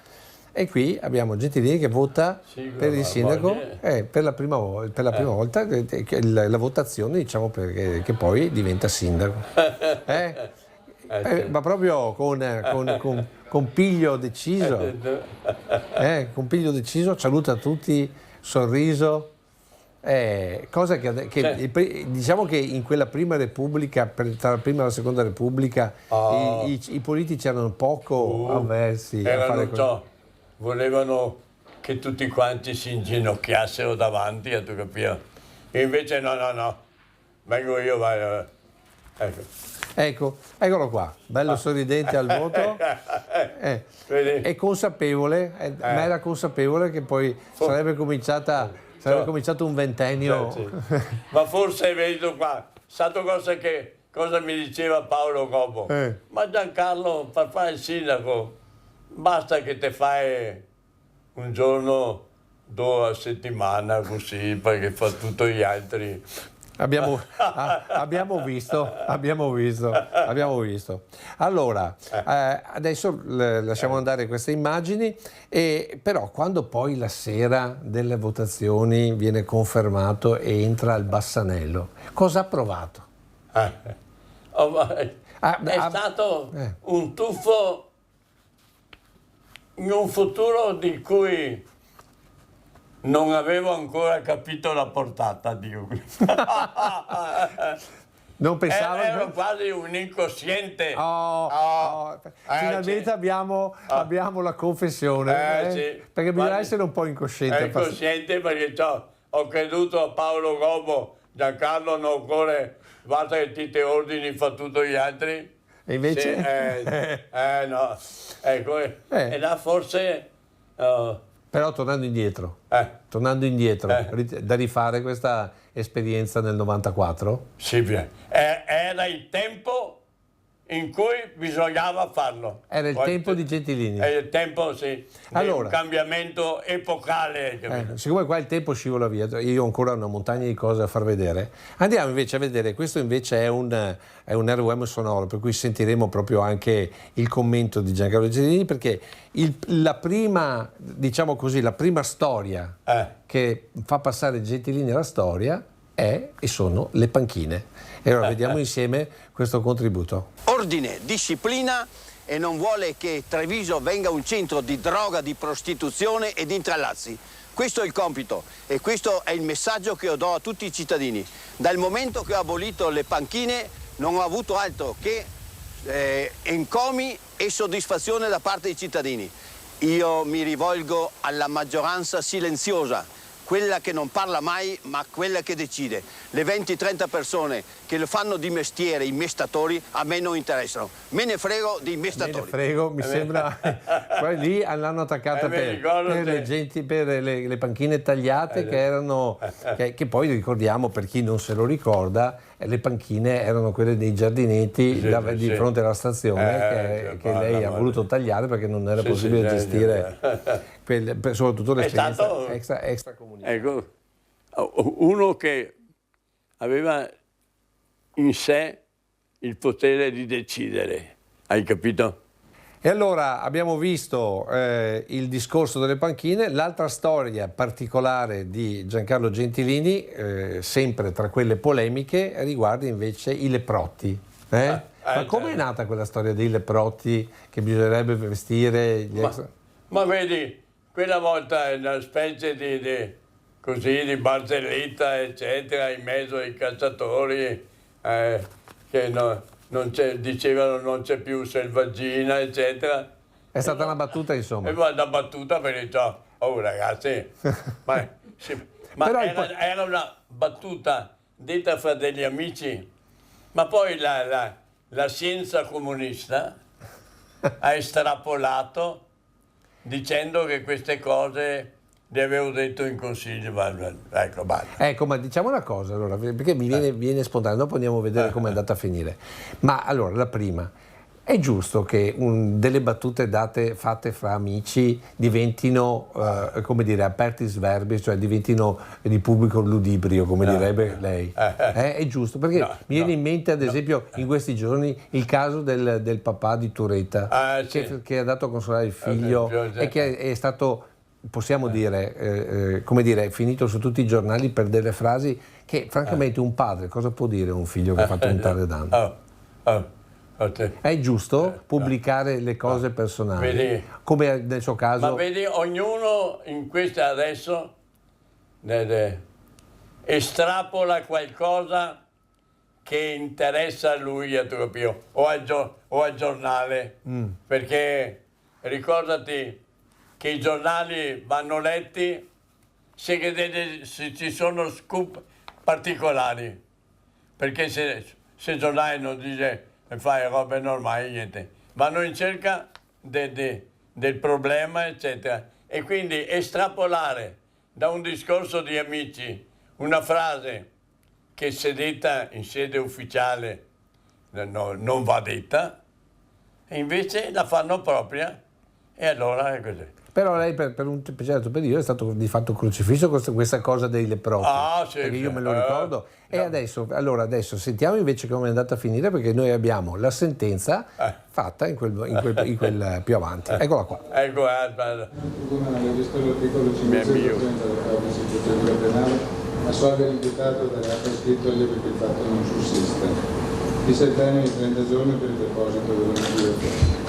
e qui abbiamo Gentilini che vota per il sindaco per la prima volta, la votazione diciamo che poi diventa sindaco. Ma proprio con piglio deciso, con piglio deciso, saluta tutti, sorriso, cosa che diciamo che in quella prima Repubblica, tra la prima e la seconda Repubblica, i politici erano poco avversi a fare questo. Volevano che tutti quanti si inginocchiassero davanti, tu capire? E invece no, vengo io, vai. Ecco, eccolo qua, bello sorridente al voto, è consapevole, ma era consapevole che poi sarebbe cominciato un ventennio. Ma forse vedo qua, stato cosa mi diceva Paolo Gobbo? Ma Giancarlo, per fare il sindaco, basta che te fai un giorno, 2 a settimana, così, perché fa tutto gli altri. Abbiamo visto. Allora, adesso lasciamo andare queste immagini, però quando poi la sera delle votazioni viene confermato e entra al Bassanello, cosa ha provato? È stato un tuffo in un futuro di cui non avevo ancora capito la portata, dico. Non pensavo. Ero quasi un incosciente. Finalmente abbiamo la confessione. Sì. Perché bisogna essere un po' incosciente. Incosciente perché ho creduto a Paolo Gobbo, Giancarlo non corre, basta che ti ordini, fa tutto gli altri. E invece? No. Ecco, e là forse... Però tornando indietro, da rifare questa esperienza nel 94? Sì, era il tempo in cui bisognava farlo. Era il tempo di Gentilini. È il tempo, sì, allora, un cambiamento epocale. Siccome qua il tempo scivola via, io ho ancora una montagna di cose da far vedere, andiamo invece a vedere, questo invece è un RVM sonoro, per cui sentiremo proprio anche il commento di Giancarlo Gentilini, perché la prima storia che fa passare Gentilini alla storia e sono le panchine. E allora vediamo insieme questo contributo. Ordine, disciplina e non vuole che Treviso venga un centro di droga, di prostituzione e di intrallazzi. Questo è il compito e questo è il messaggio che io do a tutti i cittadini. Dal momento che ho abolito le panchine non ho avuto altro che encomi e soddisfazione da parte dei cittadini. Io mi rivolgo alla maggioranza silenziosa, non voglio che Treviso venga un centro di droga, di prostituzione e di intrallazzi. Questo è il compito e questo è il messaggio che io do a tutti i cittadini. Dal momento che ho abolito le panchine non ho avuto altro che encomi e soddisfazione da parte dei cittadini. quella che non parla mai, ma quella che decide. Le 20-30 persone che lo fanno di mestiere, i mestatori, a me non interessano. Me ne frego dei mestatori. Me ne frego, mi sembra. Poi lì l'hanno attaccata per le panchine tagliate che erano, che poi ricordiamo, per chi non se lo ricorda, le panchine erano quelle dei giardinetti di fronte alla stazione che lei ha voluto tagliare perché non era possibile gestire soprattutto l'esperienza extracomunitaria. Ecco, uno che aveva in sé il potere di decidere, hai capito? E allora abbiamo visto il discorso delle panchine, l'altra storia particolare di Giancarlo Gentilini, sempre tra quelle polemiche, riguarda invece i leprotti. Ma come è nata quella storia dei leprotti che bisognerebbe vestire gli ma vedi, quella volta è una specie di barzelletta, eccetera, in mezzo ai cacciatori che dicevano non c'è più selvaggina, eccetera. È stata una battuta, insomma. E una battuta per dire, oh ragazzi, ma era una battuta detta fra degli amici, ma poi la scienza comunista ha estrapolato dicendo che queste cose le avevo detto in consiglio, ecco, basta. Ecco, ma diciamo una cosa allora, perché mi viene spontaneo, dopo andiamo a vedere come è andata a finire. Ma allora, la prima, è giusto che delle battute fatte fra amici diventino, come dire, apertis verbis, cioè diventino di pubblico ludibrio, come direbbe lei? È giusto, perché mi viene in mente, ad esempio, in questi giorni il caso del papà di Turetta, che ha dato a consolare il figlio e che è stato, possiamo dire, come dire, è finito su tutti i giornali per delle frasi che, francamente, un padre cosa può dire a un figlio che ha fatto un tale danno? È giusto pubblicare le cose personali, vedi, come nel suo caso. Ma vedi, ognuno in questa adesso estrapola qualcosa che interessa a lui proprio, o al giornale, perché ricordati che i giornali vanno letti se ci sono scoop particolari, perché se il giornale non dice e fai robe normali, niente, vanno in cerca del problema, eccetera, e quindi estrapolare da un discorso di amici una frase che se detta in sede ufficiale non va detta, e invece la fanno propria, e allora è così. Però lei per un certo periodo è stato di fatto crocifisso questa cosa dei leprotti, perché io me lo ricordo. E adesso sentiamo invece come è andata a finire, perché noi abbiamo la sentenza fatta in quel più avanti. Eccola qua. Ecco, aspetta. Visto l'articolo 530 del codice di procedura penale, assolve l'imputato dall'atto scritto perché il fatto non sussiste. Fissa il termine di 30 giorni per il deposito della motivazione.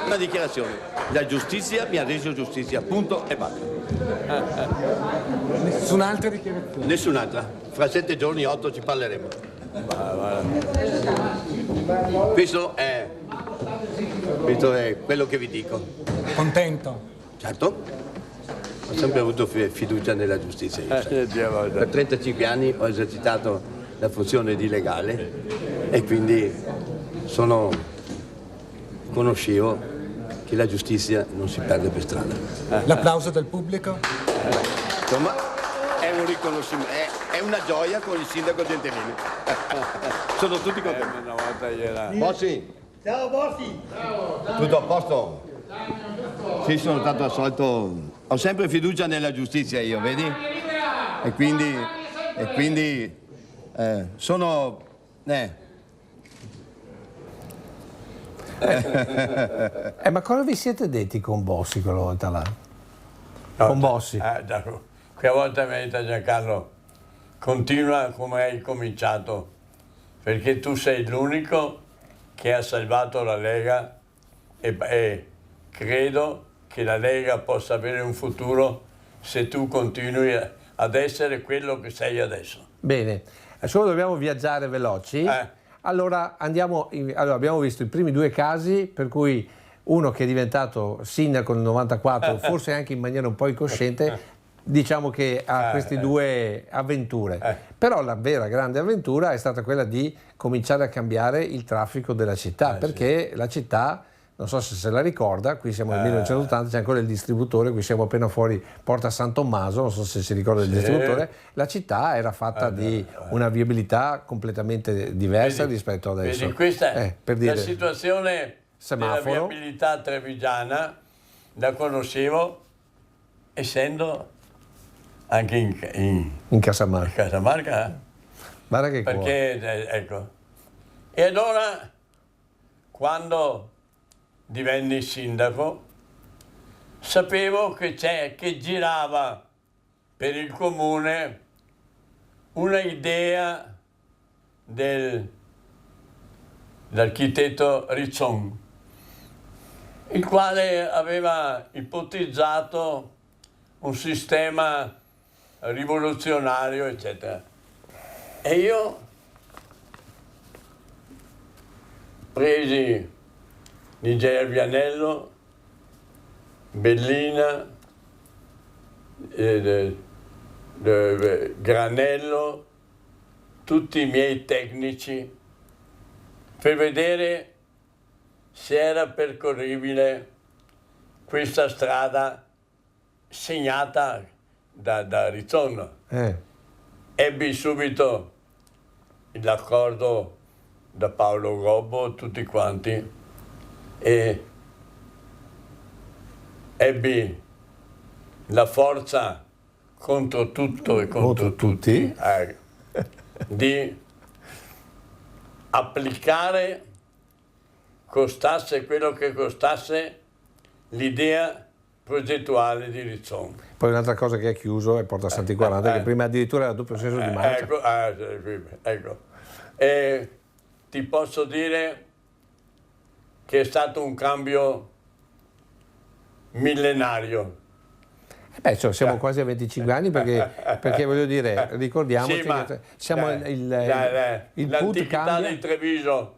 Una dichiarazione, la giustizia mi ha reso giustizia, punto e basta. Nessun'altra dichiarazione? Nessun'altra, fra 7 giorni, 8 ci parleremo. Questo è quello che vi dico. Contento? Certo, ho sempre avuto fiducia nella giustizia. Per 35 anni ho esercitato la funzione di legale e quindi conoscevo che la giustizia non si perde per strada. L'applauso del pubblico? Insomma, è un riconoscimento, è una gioia con il sindaco Gentilini. Sono tutti contenti. Una volta Bossi! Ciao Bossi! Ciao! Tutto a posto? Sì, sono stato assolto. Ho sempre fiducia nella giustizia io, vedi? E quindi sono... Ma cosa vi siete detti con Bossi quella volta là? Con Bossi? Quella volta mi ha detto Giancarlo, continua come hai cominciato, perché tu sei l'unico che ha salvato la Lega e credo che la Lega possa avere un futuro se tu continui ad essere quello che sei adesso. Bene, solo dobbiamo viaggiare veloci. Allora, abbiamo visto i primi due casi per cui uno che è diventato sindaco nel 94, forse anche in maniera un po' incosciente, diciamo che ha queste due avventure. Però la vera grande avventura è stata quella di cominciare a cambiare il traffico della città, perché la città, non so se la ricorda, qui siamo nel 1980, c'è ancora il distributore, qui siamo appena fuori Porta San Tommaso, non so se si ricorda il distributore, la città era fatta di una viabilità completamente diversa rispetto ad adesso. Vedi, questa per dire, la situazione semaforo. della viabilità trevigiana la conoscevo essendo anche in Casamarca. Casamarca, Guarda che perché ecco. E allora, quando divenni sindaco, sapevo che girava per il comune una idea dell'architetto Rizzon, il quale aveva ipotizzato un sistema rivoluzionario, eccetera. E io presi Nigel Vianello, Bellina, Granello, tutti i miei tecnici per vedere se era percorribile questa strada segnata da Rizzon. Ebbi subito l'accordo da Paolo Gobbo, tutti quanti, e ebbi la forza contro tutto e contro tutti di applicare, costasse quello che costasse, l'idea progettuale di Rizzon. Poi un'altra cosa che è chiuso è Porta Santi 40, che prima addirittura era doppio senso di marcia. Ecco. E ti posso dire che è stato un cambio millenario. Siamo quasi a 25 anni perché voglio dire, ricordiamoci che siamo il PUT cambia. Di Treviso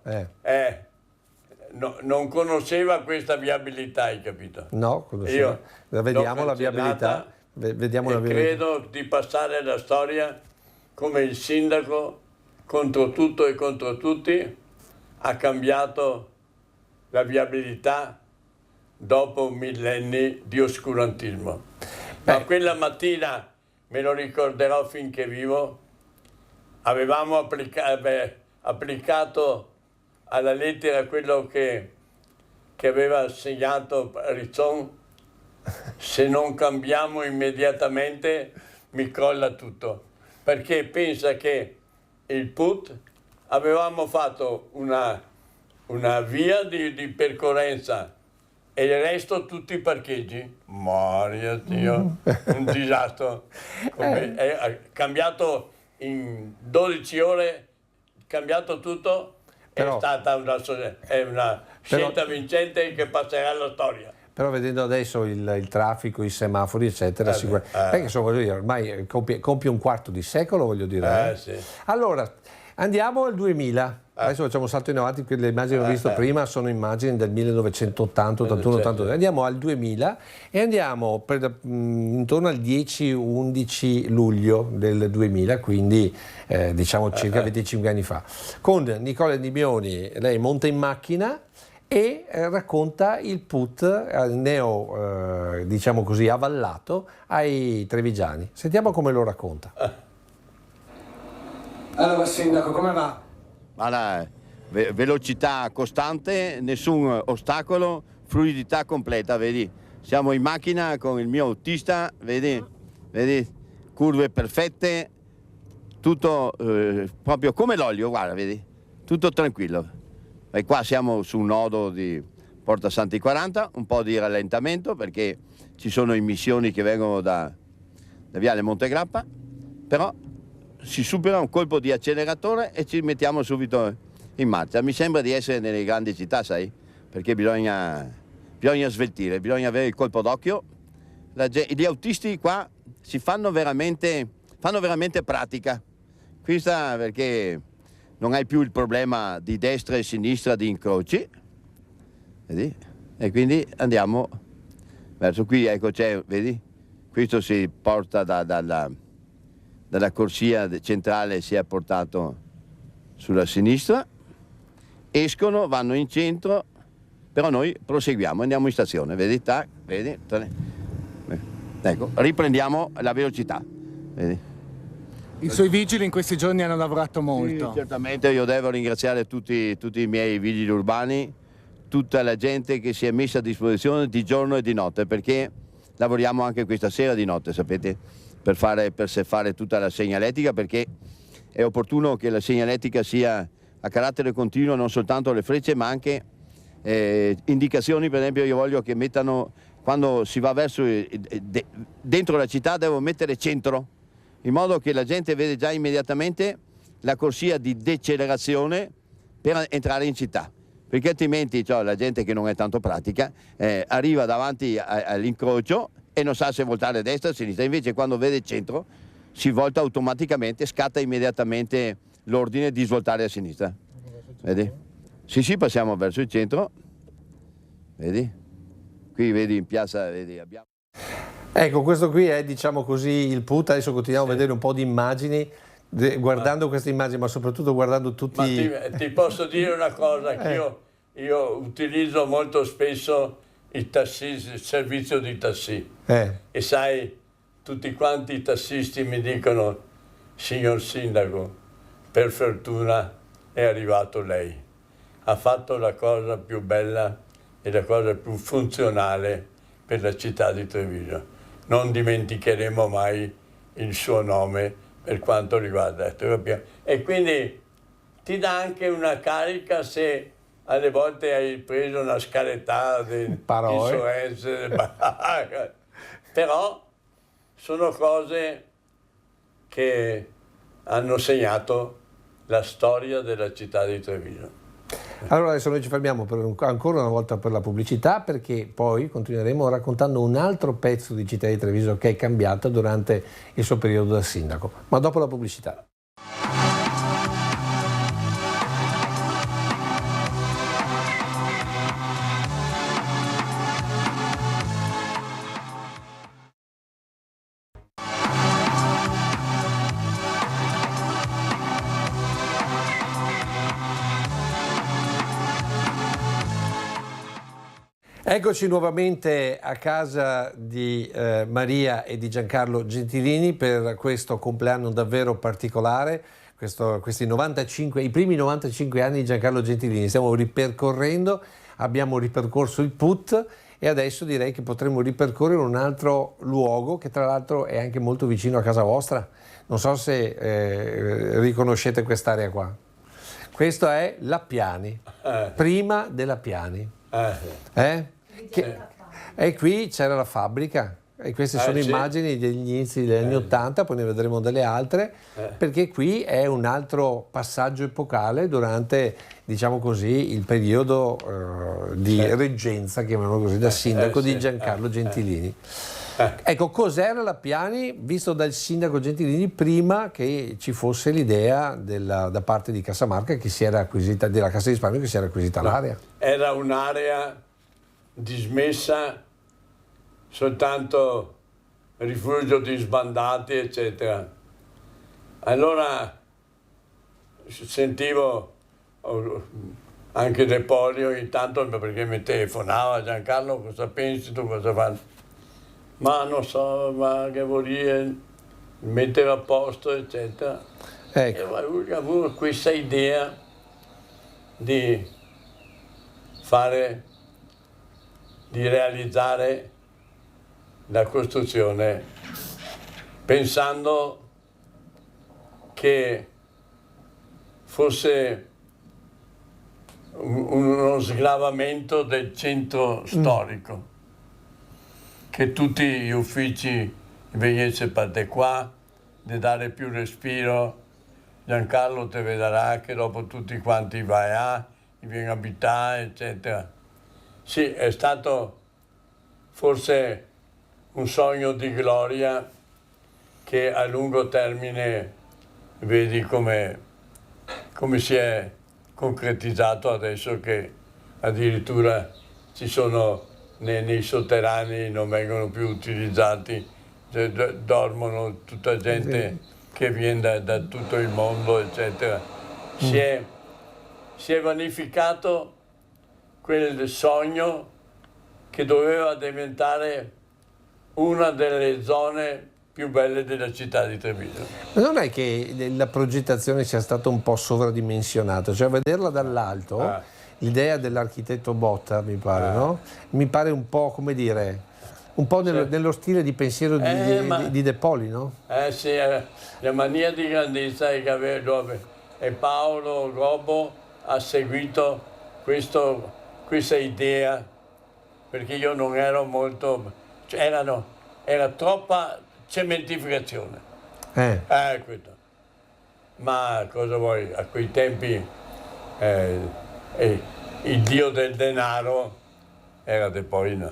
non conosceva questa viabilità, hai capito? No, io vediamo la viabilità. Credo di passare alla storia come il sindaco contro tutto e contro tutti ha cambiato la viabilità dopo millenni di oscurantismo. Ma quella mattina, me lo ricorderò finché vivo, avevamo applicato alla lettera quello che aveva segnato Rizzon: se non cambiamo immediatamente mi crolla tutto. Perché pensa che il PUT avevamo fatto una via di percorrenza e il resto tutti i parcheggi. Maria Dio, un disastro. È cambiato in 12 ore, cambiato tutto. È stata una scelta vincente che passerà alla storia. Però vedendo adesso il traffico, i semafori, eccetera, perché insomma, voglio dire, ormai compie un quarto di secolo, voglio dire. Sì. Allora, andiamo al 2000. Adesso facciamo un salto in avanti, le immagini che ho visto prima sono immagini del 1980, 81, 82. Andiamo al 2000 e andiamo intorno al 10-11 luglio del 2000, quindi diciamo circa 25 anni fa. Con Nicola Endimioni, lei monta in macchina e racconta il PUT diciamo così, avallato ai trevigiani. Sentiamo come lo racconta. Allora, sindaco, come va? Allora, velocità costante, nessun ostacolo, fluidità completa, vedi? Siamo in macchina con il mio autista, vedi? Curve perfette, tutto proprio come l'olio, guarda, vedi? Tutto tranquillo. E qua siamo su un nodo di Porta Santi 40, un po' di rallentamento perché ci sono emissioni che vengono da Viale Montegrappa, però si supera un colpo di acceleratore e ci mettiamo subito in marcia. Mi sembra di essere nelle grandi città, sai? Perché bisogna sveltire, bisogna avere il colpo d'occhio. Gli autisti qua si fanno veramente pratica. Questa perché non hai più il problema di destra e sinistra di incroci, vedi? E quindi andiamo verso qui, ecco c'è, vedi? Questo si porta dalla corsia centrale, si è portato sulla sinistra, escono, vanno in centro, però noi proseguiamo, andiamo in stazione, vedi? Tac, vedi? Ecco, riprendiamo la velocità, vedi? I suoi vigili in questi giorni hanno lavorato molto. Sì, certamente io devo ringraziare tutti i miei vigili urbani, tutta la gente che si è messa a disposizione di giorno e di notte, perché lavoriamo anche questa sera di notte, sapete, per fare tutta la segnaletica, perché è opportuno che la segnaletica sia a carattere continuo, non soltanto le frecce, ma anche indicazioni. Per esempio io voglio che mettano, quando si va verso dentro la città, devo mettere centro, in modo che la gente vede già immediatamente la corsia di decelerazione per entrare in città, perché altrimenti la gente che non è tanto pratica arriva davanti all'incrocio e non sa se voltare a destra o a sinistra, invece quando vede il centro si volta automaticamente, scatta immediatamente l'ordine di svoltare a sinistra. Vedi? Sì, passiamo verso il centro, vedi? Qui vedi in piazza, vedi, abbiamo... Ecco, questo qui è, diciamo così, il PUT. Adesso continuiamo a vedere un po' di immagini, guardando queste immagini, ma soprattutto guardando tutti... Ma ti posso dire una cosa, che io utilizzo molto spesso il servizio di taxi. E sai, tutti quanti i tassisti mi dicono: signor Sindaco, per fortuna è arrivato lei. Ha fatto la cosa più bella e la cosa più funzionale per la città di Treviso. Non dimenticheremo mai il suo nome per quanto riguarda. E quindi ti dà anche una carica se alle volte hai preso una scalettata di suo essere, però sono cose che hanno segnato la storia della città di Treviso. Allora adesso noi ci fermiamo ancora una volta per la pubblicità, perché poi continueremo raccontando un altro pezzo di città di Treviso che è cambiata durante il suo periodo da sindaco, ma dopo la pubblicità. Eccoci nuovamente a casa di Maria e di Giancarlo Gentilini per questo compleanno davvero particolare, questi 95, i primi 95 anni di Giancarlo Gentilini. Stiamo ripercorrendo, abbiamo ripercorso il PUT e adesso direi che potremo ripercorrere un altro luogo che tra l'altro è anche molto vicino a casa vostra. Non so se riconoscete quest'area qua. Questo è Lappiani, prima della Piani. E qui c'era la fabbrica e queste sono immagini degli inizi degli anni 80, poi ne vedremo delle altre, perché qui è un altro passaggio epocale durante, diciamo così, il periodo di reggenza, chiamiamolo così, da sindaco di Giancarlo Gentilini. Ecco, cos'era Lappiani visto dal sindaco Gentilini prima che ci fosse l'idea da parte di Casamarca che si era acquisita, della Cassa di Risparmio, che si era acquisita l'area? Era un'area dismessa, soltanto rifugio di sbandati, eccetera. Allora sentivo anche De Polio intanto, perché mi telefonava: Giancarlo, cosa pensi tu, cosa fai? Ma non so, ma che vuol dire mettere a posto, eccetera. Ecco. E lui avevo questa idea di realizzare la costruzione, pensando che fosse uno sgravamento del centro storico, che tutti gli uffici venissero parte qua, di dare più respiro. Giancarlo te vedrà che dopo tutti quanti vai vieni a abitare, eccetera. Sì, è stato forse un sogno di gloria che a lungo termine vedi come si è concretizzato adesso che addirittura ci sono nei sotterranei, non vengono più utilizzati, cioè, dormono tutta gente che viene da tutto il mondo, eccetera. Si è vanificato quel sogno che doveva diventare una delle zone più belle della città di Treviso. Non è che la progettazione sia stata un po' sovradimensionata, cioè vederla dall'alto, l'idea dell'architetto Botta mi pare, no? Mi pare un po', come dire, un po' nello stile di pensiero di De Poli, no? Sì, la mania di grandezza è che e Paolo Gobbo ha seguito questa idea, perché io non ero molto, cioè era troppa cementificazione. Questo. Ma cosa vuoi? A quei tempi il dio del denaro era De Poli, no?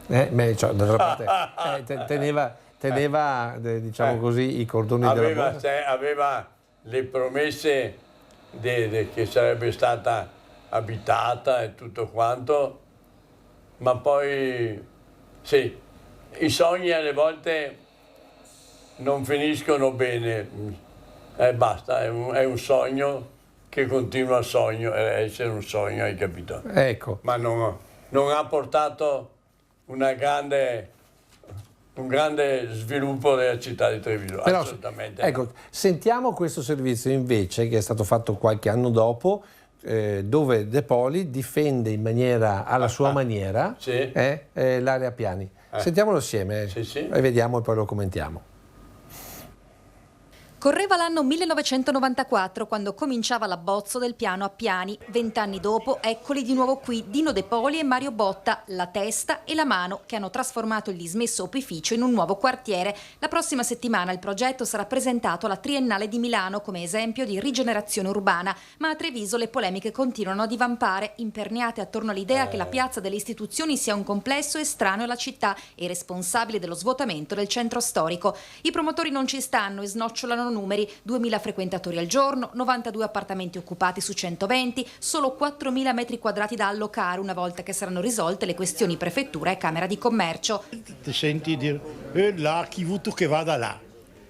Cioè, d'altra parte teneva diciamo così, i cordoni della borsa. Aveva le promesse che sarebbe stata abitata e tutto quanto, ma poi sì, i sogni alle volte non finiscono bene, basta, è un sogno che continua a essere un sogno, hai capito? Ecco. Ma non ha portato un grande sviluppo della città di Treviso, Però, assolutamente. Ecco, no. Sentiamo questo servizio invece che è stato fatto qualche anno dopo, dove De Poli difende in maniera alla sua maniera l'area piani. Sentiamolo assieme e vediamo e poi lo commentiamo. Correva l'anno 1994 quando cominciava l'abbozzo del piano a Piani. 20 anni dopo, eccoli di nuovo qui Dino De Poli e Mario Botta, la testa e la mano, che hanno trasformato il dismesso opificio in un nuovo quartiere. La prossima settimana il progetto sarà presentato alla Triennale di Milano come esempio di rigenerazione urbana, ma a Treviso le polemiche continuano a divampare, imperniate attorno all'idea che la piazza delle istituzioni sia un complesso estraneo alla città e responsabile dello svuotamento del centro storico. I promotori non ci stanno e snocciolano numeri: 2.000 frequentatori al giorno, 92 appartamenti occupati su 120, solo 4.000 metri quadrati da allocare una volta che saranno risolte le questioni prefettura e Camera di Commercio. Ti senti dire, là, chi vuto che vada là.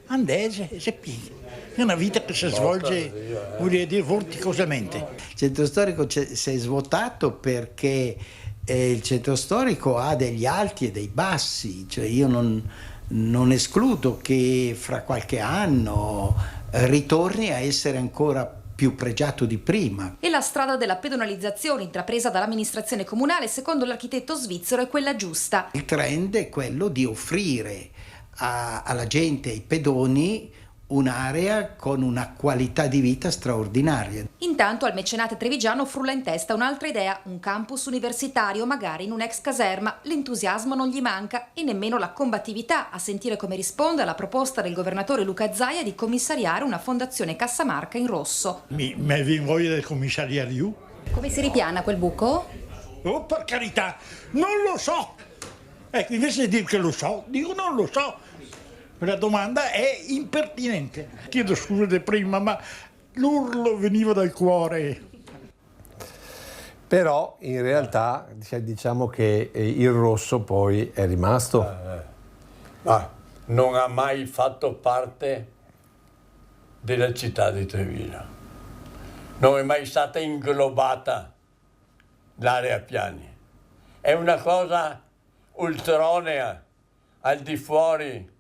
Andese, è pieno. È una vita che si svolge, voglio dire, vorticosamente. Il centro storico si è svuotato perché il centro storico ha degli alti e dei bassi, cioè io non escludo che fra qualche anno ritorni a essere ancora più pregiato di prima. E la strada della pedonalizzazione intrapresa dall'amministrazione comunale, secondo l'architetto svizzero, è quella giusta. Il trend è quello di offrire alla gente, ai pedoni, un'area con una qualità di vita straordinaria. Intanto al mecenate trevigiano frulla in testa un'altra idea, un campus universitario magari in un'ex caserma. L'entusiasmo non gli manca e nemmeno la combattività a sentire come risponde alla proposta del governatore Luca Zaia di commissariare una fondazione Cassamarca in rosso. Mi viene voglia del commissariato. Come si ripiana quel buco? Oh, per carità, non lo so! Ecco, invece di dire che lo so, dico non lo so. La domanda è impertinente. Chiedo scusa di prima, ma l'urlo veniva dal cuore. Però in realtà diciamo che il rosso poi è rimasto. Ma non ha mai fatto parte della città di Treviso. Non è mai stata inglobata l'area piani. È una cosa ultronea, al di fuori.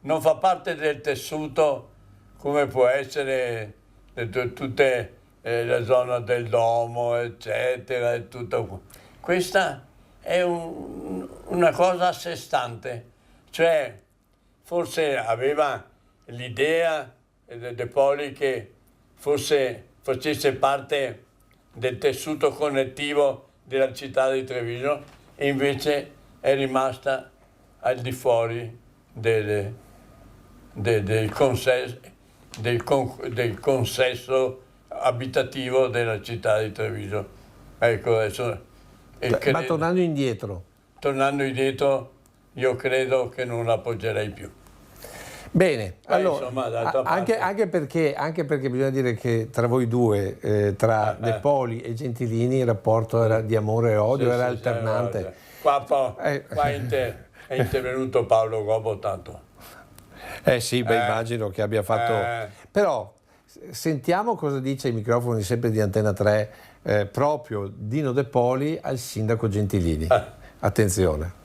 Non fa parte del tessuto come può essere tutte la zona del Domo, eccetera, e tutto. Questa è una cosa a sé stante, cioè forse aveva l'idea De Poli che facesse parte del tessuto connettivo della città di Treviso e invece è rimasta al di fuori del consesso abitativo della città di Treviso. Ecco, adesso, ma tornando indietro, io credo che non l'appoggerei più. Bene, allora, insomma, d'altra anche perché bisogna dire che tra voi due, tra De Poli e Gentilini, il rapporto era di amore e odio, era alternante. Qua è intervenuto Paolo Gobbo tanto. Sì, immagino che abbia fatto... Però sentiamo cosa dice ai microfoni sempre di Antena 3 proprio Dino De Poli al sindaco Gentilini. Attenzione.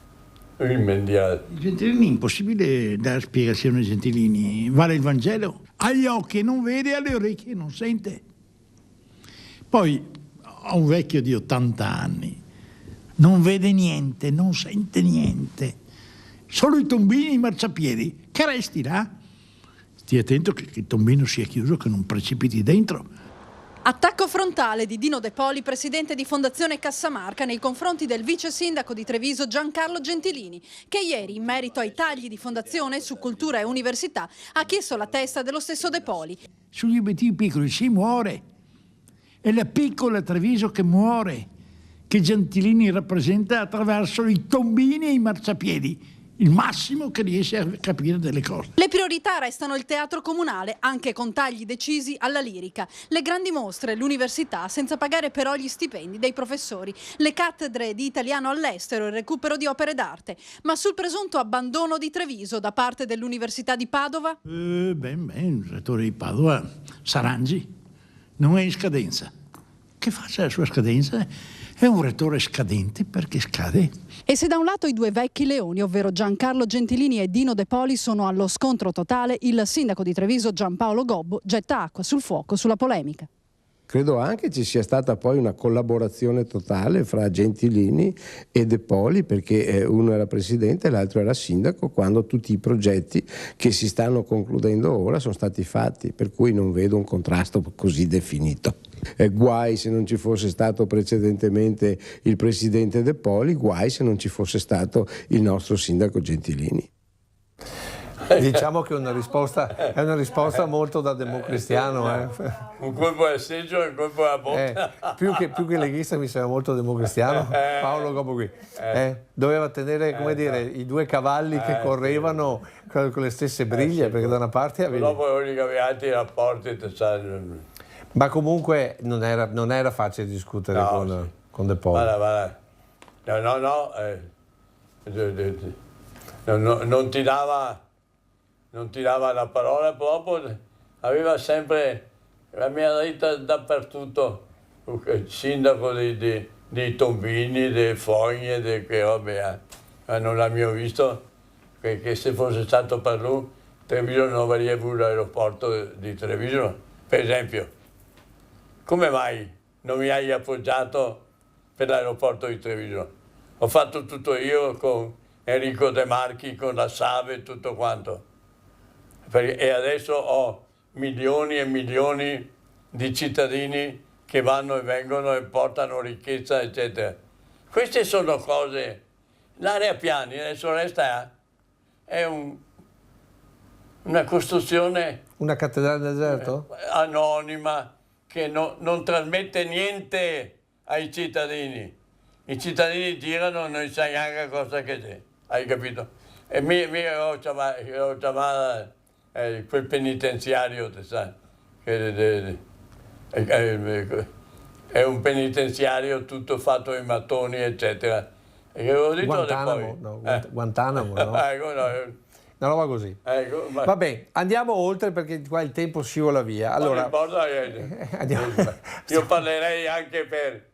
Gentilini, impossibile dare spiegazioni a Gentilini. Vale il Vangelo. Agli occhi non vede, alle orecchie non sente. Poi ho un vecchio di 80 anni. Non vede niente, non sente niente. Solo i tombini e i marciapiedi. Che resti là? Stii attento che il tombino sia chiuso, che non precipiti dentro. Attacco frontale di Dino De Poli, presidente di Fondazione Cassamarca, nei confronti del vice sindaco di Treviso Giancarlo Gentilini, che ieri, in merito ai tagli di Fondazione su cultura e università, ha chiesto la testa dello stesso De Poli. Sugli obiettivi piccoli si muore. È la piccola Treviso che muore, che Gentilini rappresenta attraverso i tombini e i marciapiedi. Il massimo che riesce a capire delle cose. Le priorità restano il teatro comunale, anche con tagli decisi alla lirica, le grandi mostre, l'università, senza pagare però gli stipendi dei professori, le cattedre di italiano all'estero e il recupero di opere d'arte. Ma sul presunto abbandono di Treviso da parte dell'Università di Padova? Il rettore di Padova, Sarangi, non è in scadenza. Che faccia la sua scadenza? È un rettore scadente perché scade. E se da un lato i due vecchi leoni, ovvero Giancarlo Gentilini e Dino De Poli, sono allo scontro totale, il sindaco di Treviso Giampaolo Gobbo getta acqua sul fuoco sulla polemica. Credo anche ci sia stata poi una collaborazione totale fra Gentilini e De Poli, perché uno era presidente e l'altro era sindaco, quando tutti i progetti che si stanno concludendo ora sono stati fatti, per cui non vedo un contrasto così definito. Guai se non ci fosse stato precedentemente il presidente De Poli, guai se non ci fosse stato il nostro sindaco Gentilini. Diciamo che è una risposta molto da democristiano. Un colpo al seggio e un colpo alla bocca. Più che leghista mi sembra molto democristiano. Paolo Gobbo qui. Doveva tenere, come dire, i due cavalli che correvano con le stesse briglie, perché da una parte avevi... Dopo li cambiati i rapporti, Ma comunque non era facile discutere con De Poli. Non ti dava la parola proprio, aveva sempre la mia dritta dappertutto, il sindaco dei tombini, delle fogne, di che robe, non l'abbiamo visto, che se fosse stato per lui Treviso non avrebbe avuto l'aeroporto di Treviso, per esempio. Come mai non mi hai appoggiato per l'aeroporto di Treviso? Ho fatto tutto io con Enrico De Marchi, con la Save e tutto quanto. E adesso ho milioni e milioni di cittadini che vanno e vengono e portano ricchezza, eccetera. Queste sono cose. L'area Piani, adesso resta, è una costruzione... Una cattedrale del deserto? Anonima, che non trasmette niente ai cittadini. I cittadini girano e non sai neanche cosa che c'è, hai capito? E mi ho chiamato quel penitenziario, sai, che è un penitenziario tutto fatto in mattoni, eccetera. E ho detto Guantanamo, poi, Guantanamo, no? Una roba così. Va bene, andiamo oltre perché qua il tempo scivola via. Allora, io parlerei anche per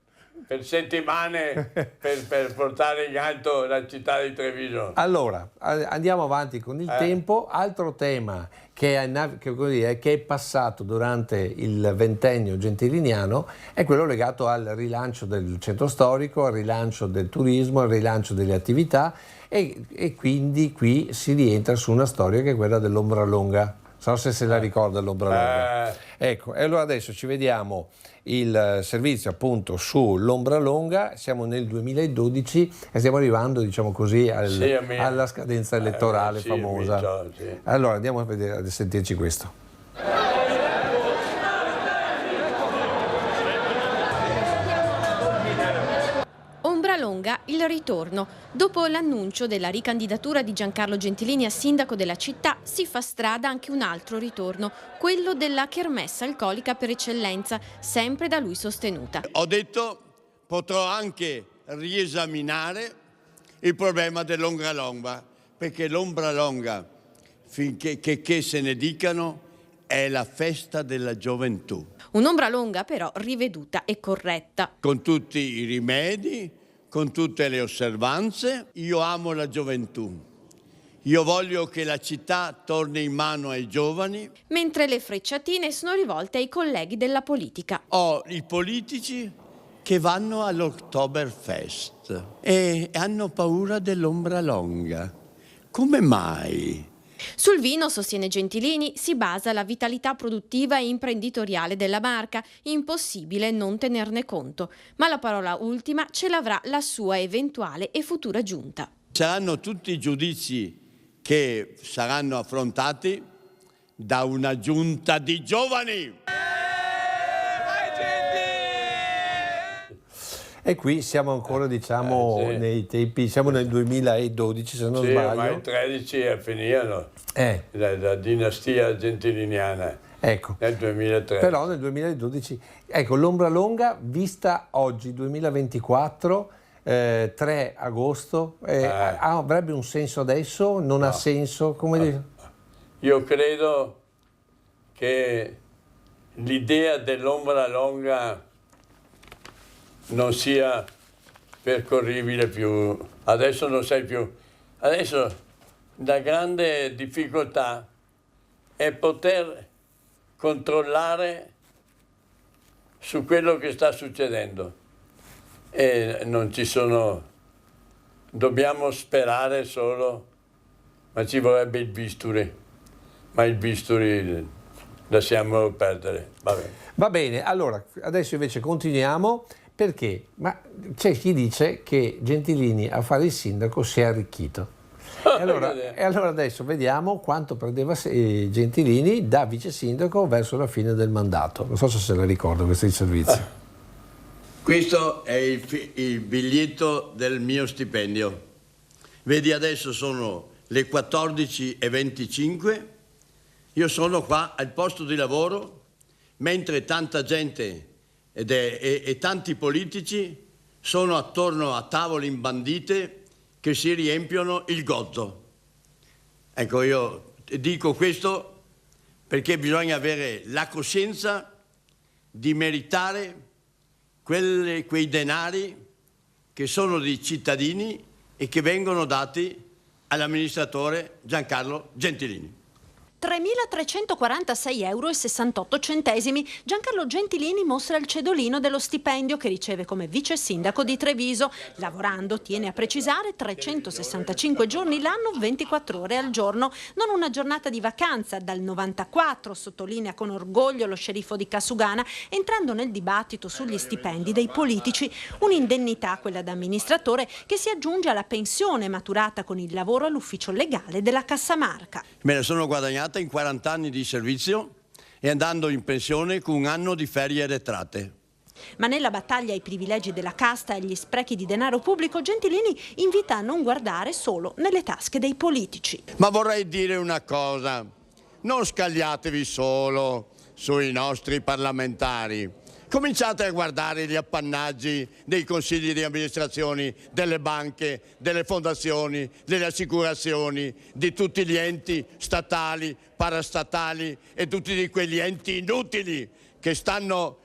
settimane per portare in alto la città di Treviso. Allora, andiamo avanti con il tempo. Altro tema che è passato durante il ventennio gentiliniano è quello legato al rilancio del centro storico, al rilancio del turismo, al rilancio delle attività e quindi qui si rientra su una storia che è quella dell'Ombra Longa. Non so se la ricorda l'Ombra Longa. Ecco, e allora adesso ci vediamo il servizio appunto sull'Ombra Longa, siamo nel 2012 e stiamo arrivando, diciamo così, alla scadenza elettorale famosa. Allora andiamo a sentirci questo. Ombra Longa Longa il ritorno. Dopo l'annuncio della ricandidatura di Giancarlo Gentilini a sindaco della città, si fa strada anche un altro ritorno, quello della kermesse alcolica per eccellenza, sempre da lui sostenuta. Ho detto potrò anche riesaminare il problema dell'Ombra Longa, perché l'Ombra Longa, finché che se ne dicano, è la festa della gioventù. Un'ombra longa però riveduta e corretta. Con tutti i rimedi, con tutte le osservanze, io amo la gioventù. Io voglio che la città torni in mano ai giovani. Mentre le frecciatine sono rivolte ai colleghi della politica. Ho i politici che vanno all'Oktoberfest e hanno paura dell'Ombra Longa. Come mai? Sul vino, sostiene Gentilini, si basa la vitalità produttiva e imprenditoriale della marca, impossibile non tenerne conto. Ma la parola ultima ce l'avrà la sua eventuale e futura giunta. Saranno tutti i giudizi che saranno affrontati da una giunta di giovani. E qui siamo ancora, diciamo, sì. nei tempi, siamo nel 2012 se non sbaglio. Sì, ma il 13 finivano, la dinastia gentiliniana, ecco. Nel 2003. Però nel 2012, ecco, l'Ombra Longa vista oggi, 2024, 3 agosto, avrebbe un senso adesso? Non ha senso? Come dire? Io credo che l'idea dell'Ombra Longa non sia percorribile più. Adesso non sei più. Adesso la grande difficoltà è poter controllare su quello che sta succedendo. E non ci sono. Dobbiamo sperare solo, ma ci vorrebbe il bisturi. Ma il bisturi lasciamolo perdere. Va bene, allora adesso invece continuiamo. Perché? Ma c'è chi dice che Gentilini a fare il sindaco si è arricchito. E allora adesso vediamo quanto prendeva Gentilini da vice sindaco verso la fine del mandato. Non so se la ricordo questo di servizio. Questo è il biglietto del mio stipendio. Vedi, adesso sono le 14:25. Io sono qua al posto di lavoro, mentre tanta gente e tanti politici sono attorno a tavole imbandite che si riempiono il gozzo. Ecco, io dico questo perché bisogna avere la coscienza di meritare quei denari che sono dei cittadini e che vengono dati all'amministratore Giancarlo Gentilini. 3.346,68 €. Giancarlo Gentilini mostra il cedolino dello stipendio che riceve come vice sindaco di Treviso. Lavorando, tiene a precisare, 365 giorni l'anno, 24 ore al giorno. Non una giornata di vacanza, dal 94, sottolinea con orgoglio lo sceriffo di Casugana, entrando nel dibattito sugli stipendi dei politici. Un'indennità, quella da amministratore, che si aggiunge alla pensione maturata con il lavoro all'ufficio legale della Cassamarca. Me la sono guadagnata in 40 anni di servizio e andando in pensione con un anno di ferie arretrate. Ma nella battaglia ai privilegi della casta e agli sprechi di denaro pubblico, Gentilini invita a non guardare solo nelle tasche dei politici. Ma vorrei dire una cosa, non scagliatevi solo sui nostri parlamentari. Cominciate a guardare gli appannaggi dei consigli di amministrazione, delle banche, delle fondazioni, delle assicurazioni, di tutti gli enti statali, parastatali e tutti di quegli enti inutili che stanno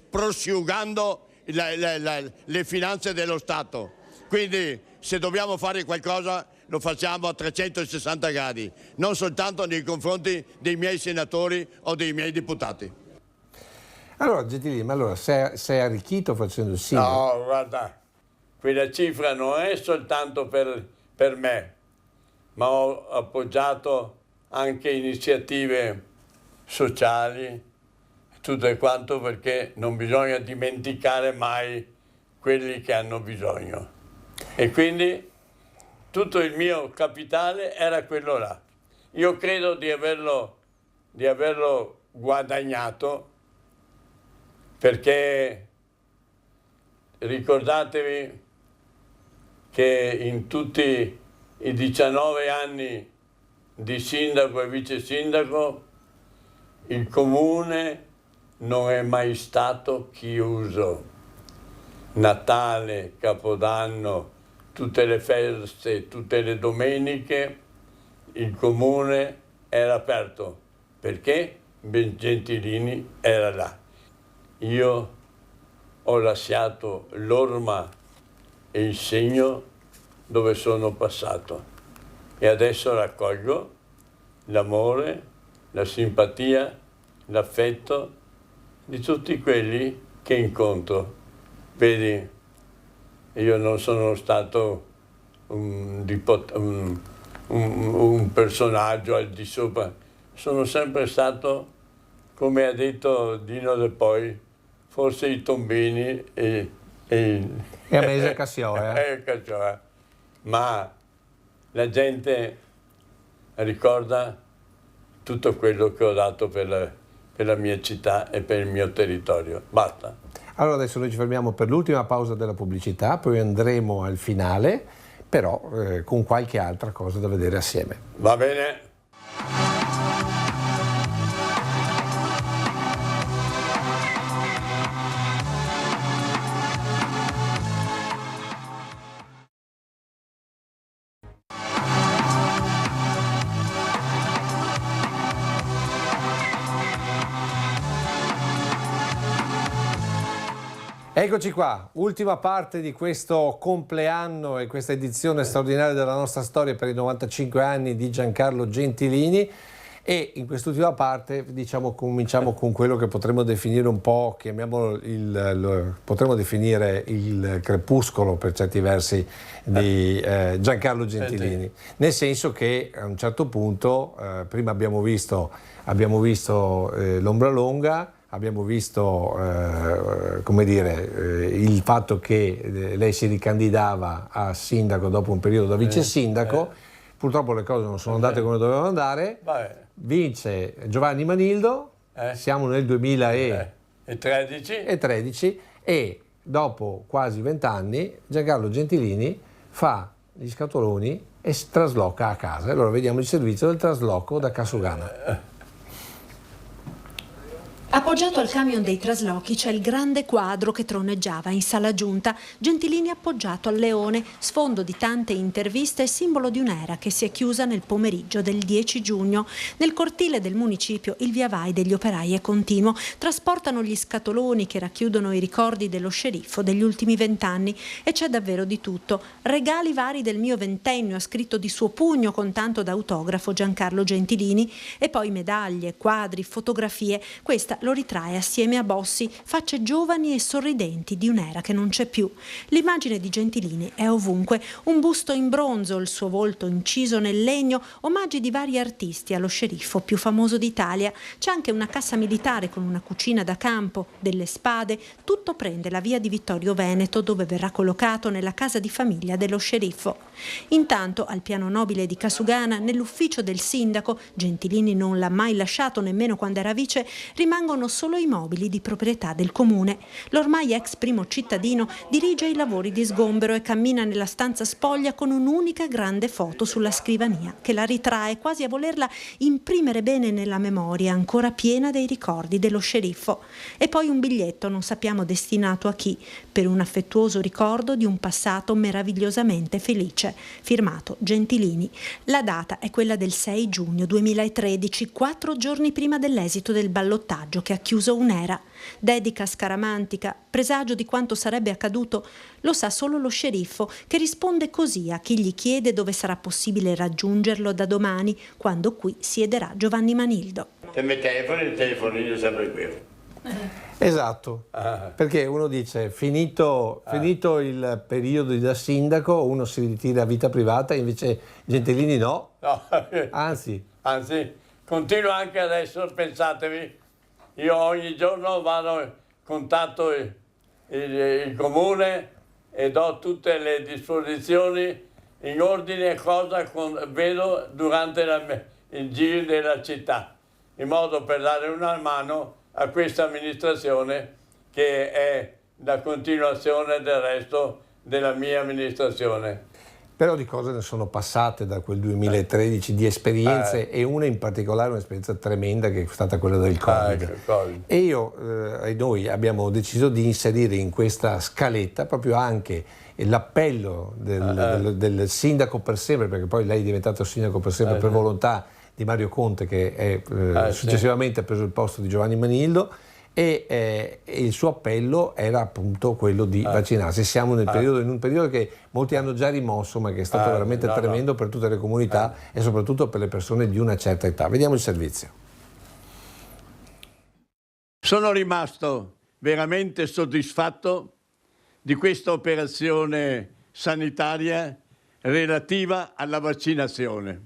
prosciugando le finanze dello Stato. Quindi se dobbiamo fare qualcosa lo facciamo a 360 gradi, non soltanto nei confronti dei miei senatori o dei miei deputati. Allora Gentilini, ma allora sei arricchito facendo il sindaco? No, guarda, quella cifra non è soltanto per me, ma ho appoggiato anche iniziative sociali, tutto e quanto, perché non bisogna dimenticare mai quelli che hanno bisogno. E quindi tutto il mio capitale era quello là. Io credo di averlo guadagnato, perché ricordatevi che in tutti i 19 anni di sindaco e vice sindaco il comune non è mai stato chiuso. Natale, Capodanno, tutte le feste, tutte le domeniche, il comune era aperto. Perché? Gentilini era là. Io ho lasciato l'orma e il segno dove sono passato e adesso raccolgo l'amore, la simpatia, l'affetto di tutti quelli che incontro. Vedi, io non sono stato un personaggio al di sopra, sono sempre stato, come ha detto Dino De Poi, forse i tombini e a mese Cassioe. Ma la gente ricorda tutto quello che ho dato per la mia città e per il mio territorio. Basta. Allora adesso noi ci fermiamo per l'ultima pausa della pubblicità, poi andremo al finale, però con qualche altra cosa da vedere assieme. Va bene. Eccoci qua, ultima parte di questo compleanno e questa edizione straordinaria della nostra storia per i 95 anni di Giancarlo Gentilini, e in quest'ultima parte diciamo cominciamo con quello che potremmo definire un po', potremmo definire il crepuscolo per certi versi di Giancarlo Gentilini, nel senso che a un certo punto prima abbiamo visto l'Ombra Longa. Abbiamo visto come dire, il fatto che lei si ricandidava a sindaco dopo un periodo da vice sindaco, purtroppo le cose non sono andate come dovevano andare, vince Giovanni Manildo, siamo nel 2013 e dopo quasi 20 anni Giancarlo Gentilini fa gli scatoloni e si trasloca a casa. Allora vediamo il servizio del trasloco da Casugana. Appoggiato al camion dei traslochi c'è il grande quadro che troneggiava in sala giunta. Gentilini appoggiato al leone, sfondo di tante interviste e simbolo di un'era che si è chiusa nel pomeriggio del 10 giugno. Nel cortile del municipio il via vai degli operai è continuo. Trasportano gli scatoloni che racchiudono i ricordi dello sceriffo degli ultimi 20 anni e c'è davvero di tutto. Regali vari del mio ventennio, ha scritto di suo pugno con tanto d'autografo Giancarlo Gentilini, e poi medaglie, quadri, fotografie. Questa lo ritrae assieme a Bossi, facce giovani e sorridenti di un'era che non c'è più. L'immagine di Gentilini è ovunque, un busto in bronzo, il suo volto inciso nel legno, omaggi di vari artisti allo sceriffo più famoso d'Italia. C'è anche una cassa militare con una cucina da campo, delle spade, tutto prende la via di Vittorio Veneto, dove verrà collocato nella casa di famiglia dello sceriffo. Intanto al piano nobile di Casugana, nell'ufficio del sindaco, Gentilini non l'ha mai lasciato nemmeno quando era vice, rimangono solo i mobili di proprietà del comune. L'ormai ex primo cittadino dirige i lavori di sgombero e cammina nella stanza spoglia con un'unica grande foto sulla scrivania che la ritrae, quasi a volerla imprimere bene nella memoria, ancora piena dei ricordi dello sceriffo. E poi un biglietto, non sappiamo destinato a chi, per un affettuoso ricordo di un passato meravigliosamente felice, firmato Gentilini. La data è quella del 6 giugno 2013, 4 giorni prima dell'esito del ballottaggio che ha chiuso un'era. Dedica scaramantica, presagio di quanto sarebbe accaduto, lo sa solo lo sceriffo, che risponde così a chi gli chiede dove sarà possibile raggiungerlo da domani, quando qui siederà Giovanni Manildo. Se mi telefoni, il telefonino è sempre qui. Esatto, perché uno dice finito il periodo da sindaco uno si ritira a vita privata, invece Gentilini no. Anzi, continuo anche adesso, pensatevi. Io ogni giorno vado, contatto il comune e do tutte le disposizioni in ordine a cosa vedo durante il giro della città, in modo per dare una mano a questa amministrazione che è la continuazione del resto della mia amministrazione. Però di cose ne sono passate da quel 2013, di esperienze, e una in particolare, un'esperienza tremenda che è stata quella del Covid. E io e noi abbiamo deciso di inserire in questa scaletta proprio anche l'appello del sindaco per sempre, perché poi lei è diventato sindaco per sempre per volontà di Mario Conte, che è successivamente ha preso il posto di Giovanni Manillo, e il suo appello era appunto quello di vaccinarsi. Siamo in un periodo che molti hanno già rimosso, ma che è stato veramente tremendo per tutte le comunità e soprattutto per le persone di una certa età. Vediamo il servizio. Sono rimasto veramente soddisfatto di questa operazione sanitaria relativa alla vaccinazione,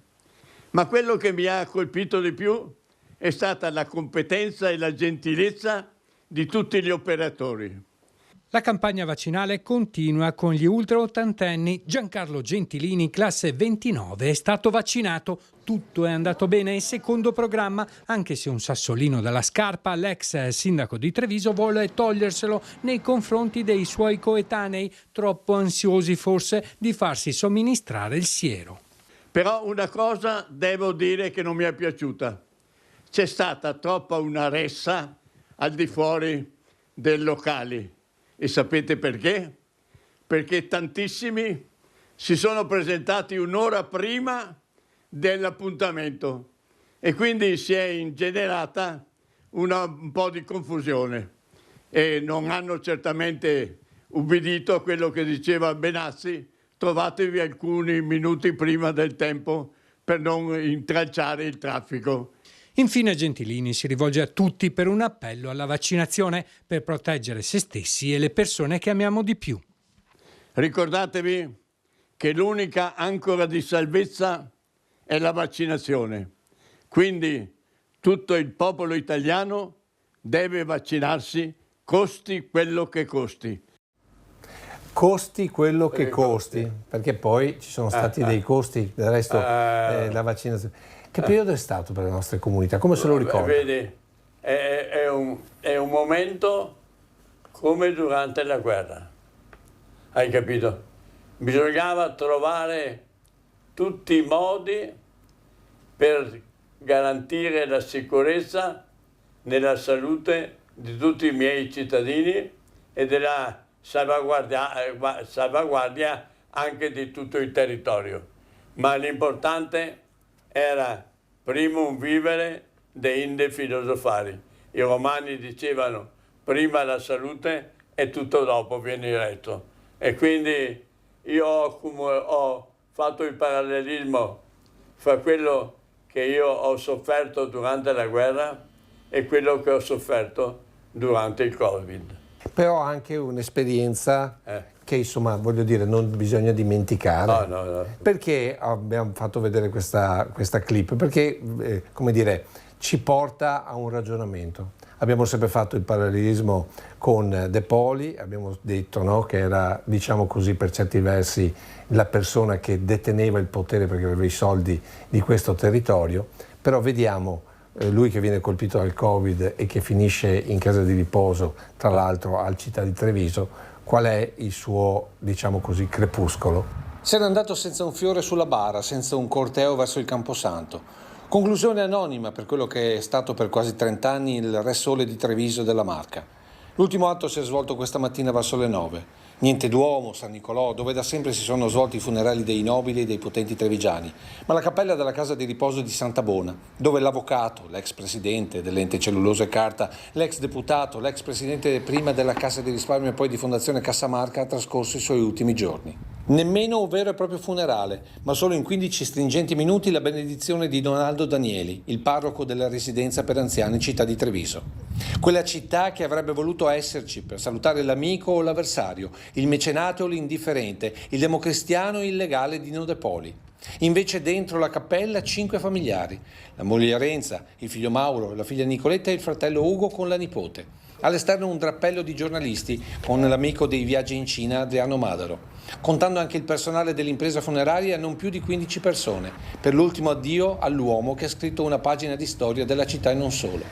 ma quello che mi ha colpito di più è stata la competenza e la gentilezza di tutti gli operatori. La campagna vaccinale continua con gli ultraottantenni. Giancarlo Gentilini, classe 29, è stato vaccinato. Tutto è andato bene secondo programma, anche se un sassolino dalla scarpa l'ex sindaco di Treviso vuole toglierselo nei confronti dei suoi coetanei, troppo ansiosi forse di farsi somministrare il siero. Però una cosa devo dire che non mi è piaciuta. C'è stata troppa una ressa al di fuori dei locali. E sapete perché? Perché tantissimi si sono presentati un'ora prima dell'appuntamento e quindi si è ingenerata un po' di confusione e non hanno certamente ubbidito a quello che diceva Benassi: trovatevi alcuni minuti prima del tempo per non intralciare il traffico. Infine Gentilini si rivolge a tutti per un appello alla vaccinazione per proteggere se stessi e le persone che amiamo di più. Ricordatevi che l'unica ancora di salvezza è la vaccinazione. Quindi tutto il popolo italiano deve vaccinarsi, costi quello che costi. Costi quello che costi, perché poi ci sono stati dei costi, del resto la vaccinazione. Che periodo è stato per le nostre comunità? Come se lo ricorda? Vedi, è un momento come durante la guerra, hai capito? Bisognava trovare tutti i modi per garantire la sicurezza nella salute di tutti i miei cittadini e della salvaguardia anche di tutto il territorio. Ma l'importante era primo un vivere deinde filosofari. I romani dicevano prima la salute e tutto dopo viene il resto. E quindi io ho fatto il parallelismo fra quello che io ho sofferto durante la guerra e quello che ho sofferto durante il Covid. Però anche un'esperienza che insomma voglio dire non bisogna dimenticare. No. Perché abbiamo fatto vedere questa clip? Perché come dire ci porta a un ragionamento. Abbiamo sempre fatto il parallelismo con De Poli, abbiamo detto che era, diciamo così, per certi versi la persona che deteneva il potere perché aveva i soldi di questo territorio, però vediamo lui che viene colpito dal Covid e che finisce in casa di riposo, tra l'altro al città di Treviso, qual è il suo, diciamo così, crepuscolo? Se n'è andato senza un fiore sulla bara, senza un corteo verso il Camposanto. Conclusione anonima per quello che è stato per quasi 30 anni il Re Sole di Treviso e della Marca. L'ultimo atto si è svolto questa mattina verso le 9. Niente Duomo, San Nicolò, dove da sempre si sono svolti i funerali dei nobili e dei potenti trevigiani, ma la cappella della casa di riposo di Santa Bona, dove l'avvocato, l'ex presidente dell'ente Cellulosa e Carta, l'ex deputato, l'ex presidente prima della Cassa di Risparmio e poi di Fondazione Cassamarca ha trascorso i suoi ultimi giorni. Nemmeno un vero e proprio funerale, ma solo in 15 stringenti minuti la benedizione di Donaldo Danieli, il parroco della residenza per anziani città di Treviso. Quella città che avrebbe voluto esserci per salutare l'amico o l'avversario, il mecenate o l'indifferente, il democristiano o il legale Dino De Poli. Invece dentro la cappella 5 familiari, la moglie Renza, il figlio Mauro, la figlia Nicoletta e il fratello Ugo con la nipote. All'esterno un drappello di giornalisti con l'amico dei viaggi in Cina Adriano Madaro. Contando anche il personale dell'impresa funeraria, non più di 15 persone, per l'ultimo addio all'uomo che ha scritto una pagina di storia della città e non solo.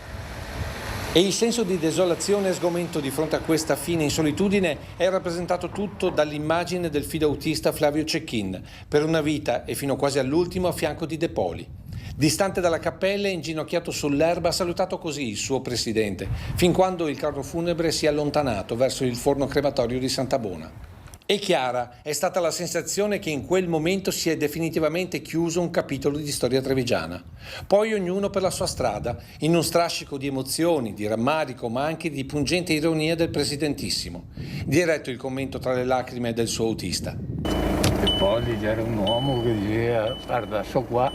E il senso di desolazione e sgomento di fronte a questa fine in solitudine è rappresentato tutto dall'immagine del fidautista Flavio Cecchin, per una vita e fino quasi all'ultimo a fianco di De Poli. Distante dalla cappella e inginocchiato sull'erba ha salutato così il suo presidente, fin quando il carro funebre si è allontanato verso il forno crematorio di Sant'Abona. E chiara è stata la sensazione che in quel momento si è definitivamente chiuso un capitolo di storia trevigiana. Poi ognuno per la sua strada, in un strascico di emozioni, di rammarico, ma anche di pungente ironia del presidentissimo. Diretto il commento tra le lacrime del suo autista. E poi era un uomo che diceva: guarda, so qua,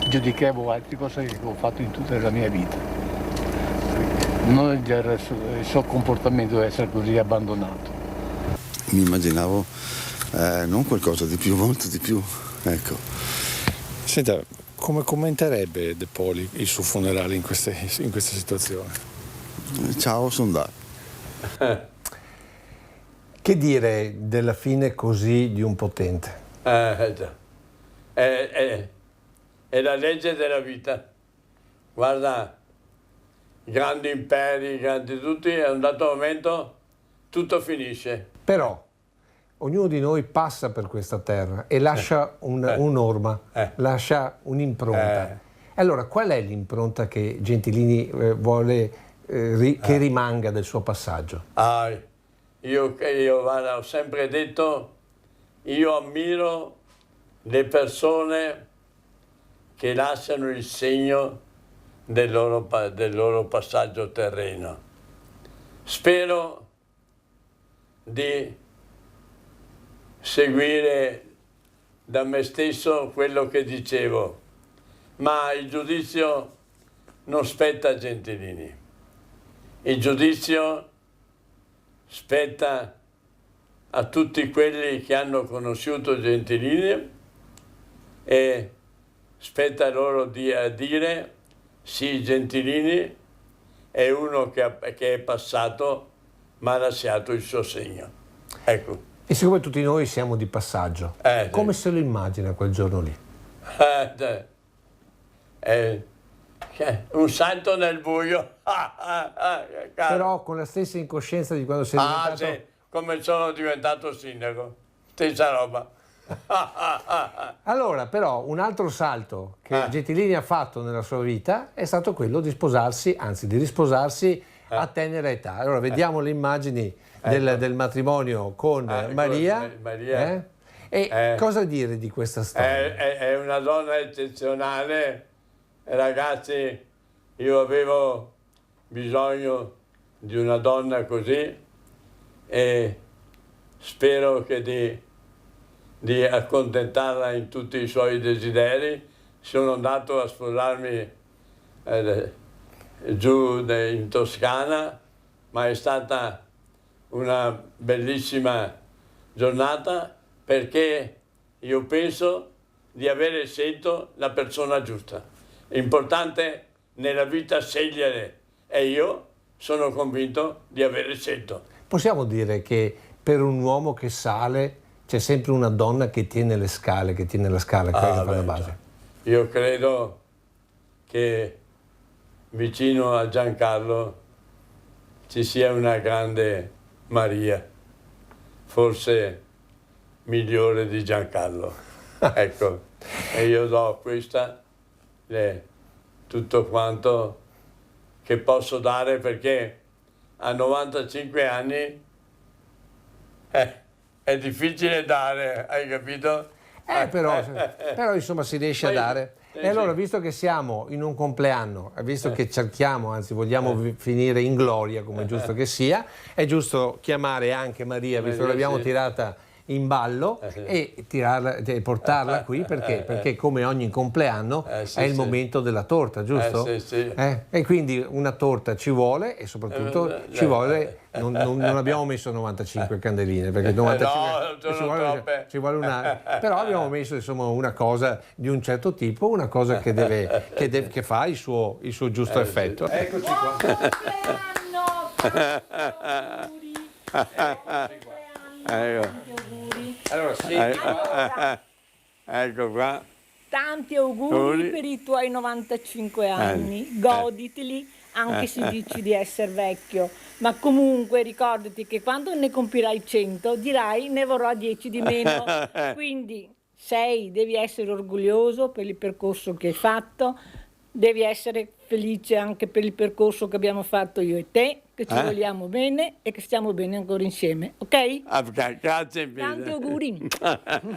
giudicavo altre cose che ho fatto in tutta la mia vita. Non il suo comportamento deve essere così abbandonato. Mi immaginavo non qualcosa di più, molto di più, ecco. Senta, come commenterebbe De Poli il suo funerale in questa situazione? Ciao, sono da. Che dire della fine così di un potente? Già. È la legge della vita. Guarda, grandi imperi, grandi tutti, a un dato momento tutto finisce. Però ognuno di noi passa per questa terra e lascia un'orma, lascia un'impronta. Allora, qual è l'impronta che Gentilini vuole che rimanga del suo passaggio? Io guarda, ho sempre detto, io ammiro le persone che lasciano il segno del loro passaggio terreno. Spero di seguire da me stesso quello che dicevo, ma il giudizio non spetta a Gentilini, il giudizio spetta a tutti quelli che hanno conosciuto Gentilini e spetta loro di dire sì, Gentilini è uno che è passato ma ha lasciato il suo segno. Ecco. E siccome tutti noi siamo di passaggio, come se lo immagina quel giorno lì? Un salto nel buio. Però con la stessa incoscienza di quando sei diventato... Sì, come sono diventato sindaco. Stessa roba. Allora, però, un altro salto che Gentilini ha fatto nella sua vita è stato quello di sposarsi, anzi di risposarsi a tenera età. Allora, vediamo le immagini del matrimonio con Maria. E cosa dire di questa storia? È una donna eccezionale. Ragazzi, io avevo bisogno di una donna così e spero che di accontentarla in tutti i suoi desideri. Sono andato a sposarmi giù in Toscana, ma è stata una bellissima giornata perché io penso di avere scelto la persona giusta. È importante nella vita scegliere e io sono convinto di avere scelto. Possiamo dire che per un uomo che sale c'è sempre una donna che tiene le scale, che tiene la scala, che fa la base. Io credo che vicino a Giancarlo ci sia una grande Maria, forse migliore di Giancarlo. Ecco, e io do questa, tutto quanto che posso dare perché a 95 anni è difficile dare, hai capito? Però insomma si riesce a dare. E allora, visto che siamo in un compleanno, visto che cerchiamo, anzi vogliamo finire in gloria, come è giusto che sia, è giusto chiamare anche Maria, visto che l'abbiamo tirata in ballo, e portarla qui perché come ogni compleanno è il momento della torta, giusto? E quindi una torta ci vuole, e soprattutto ci vuole, non abbiamo messo 95 candeline perché 95 ci vuole una, però abbiamo messo insomma una cosa di un certo tipo, una cosa che fa il suo giusto effetto. Eccoci qua. Allora, sì. Ecco qua. Tanti auguri per i tuoi 95 anni, goditeli anche se dici di essere vecchio, ma comunque ricordati che quando ne compirai 100 dirai ne vorrò 10 di meno, quindi devi essere orgoglioso per il percorso che hai fatto, devi essere felice anche per il percorso che abbiamo fatto io e te, che ci vogliamo bene e che stiamo bene ancora insieme, ok? Grazie mille. Tanti auguri.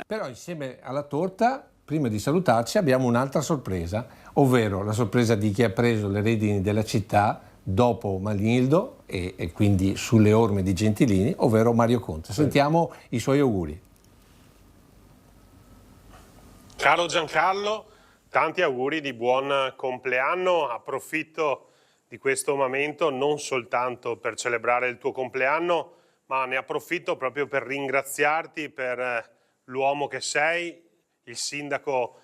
Però insieme alla torta, prima di salutarci, abbiamo un'altra sorpresa, ovvero la sorpresa di chi ha preso le redini della città dopo Magnildo e quindi sulle orme di Gentilini, ovvero Mario Conte. Sentiamo i suoi auguri. Caro Giancarlo, tanti auguri di buon compleanno. Approfitto di questo momento non soltanto per celebrare il tuo compleanno, ma ne approfitto proprio per ringraziarti per l'uomo che sei, il sindaco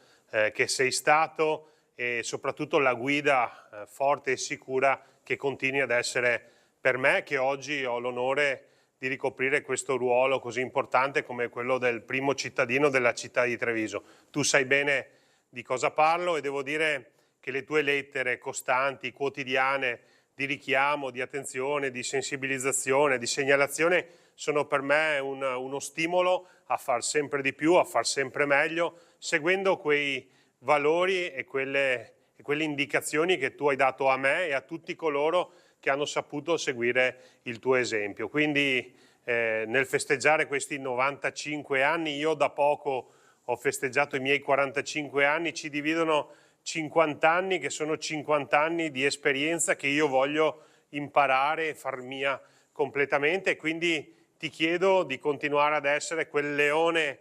che sei stato e soprattutto la guida forte e sicura che continui ad essere per me, che oggi ho l'onore di ricoprire questo ruolo così importante come quello del primo cittadino della città di Treviso. Tu sai bene di cosa parlo e devo dire che le tue lettere costanti, quotidiane, di richiamo, di attenzione, di sensibilizzazione, di segnalazione sono per me uno stimolo a far sempre di più, a far sempre meglio, seguendo quei valori e quelle indicazioni che tu hai dato a me e a tutti coloro che hanno saputo seguire il tuo esempio. Quindi nel festeggiare questi 95 anni, io da poco ho festeggiato i miei 45 anni, ci dividono 50 anni che sono 50 anni di esperienza che io voglio imparare e far mia completamente, e quindi ti chiedo di continuare ad essere quel leone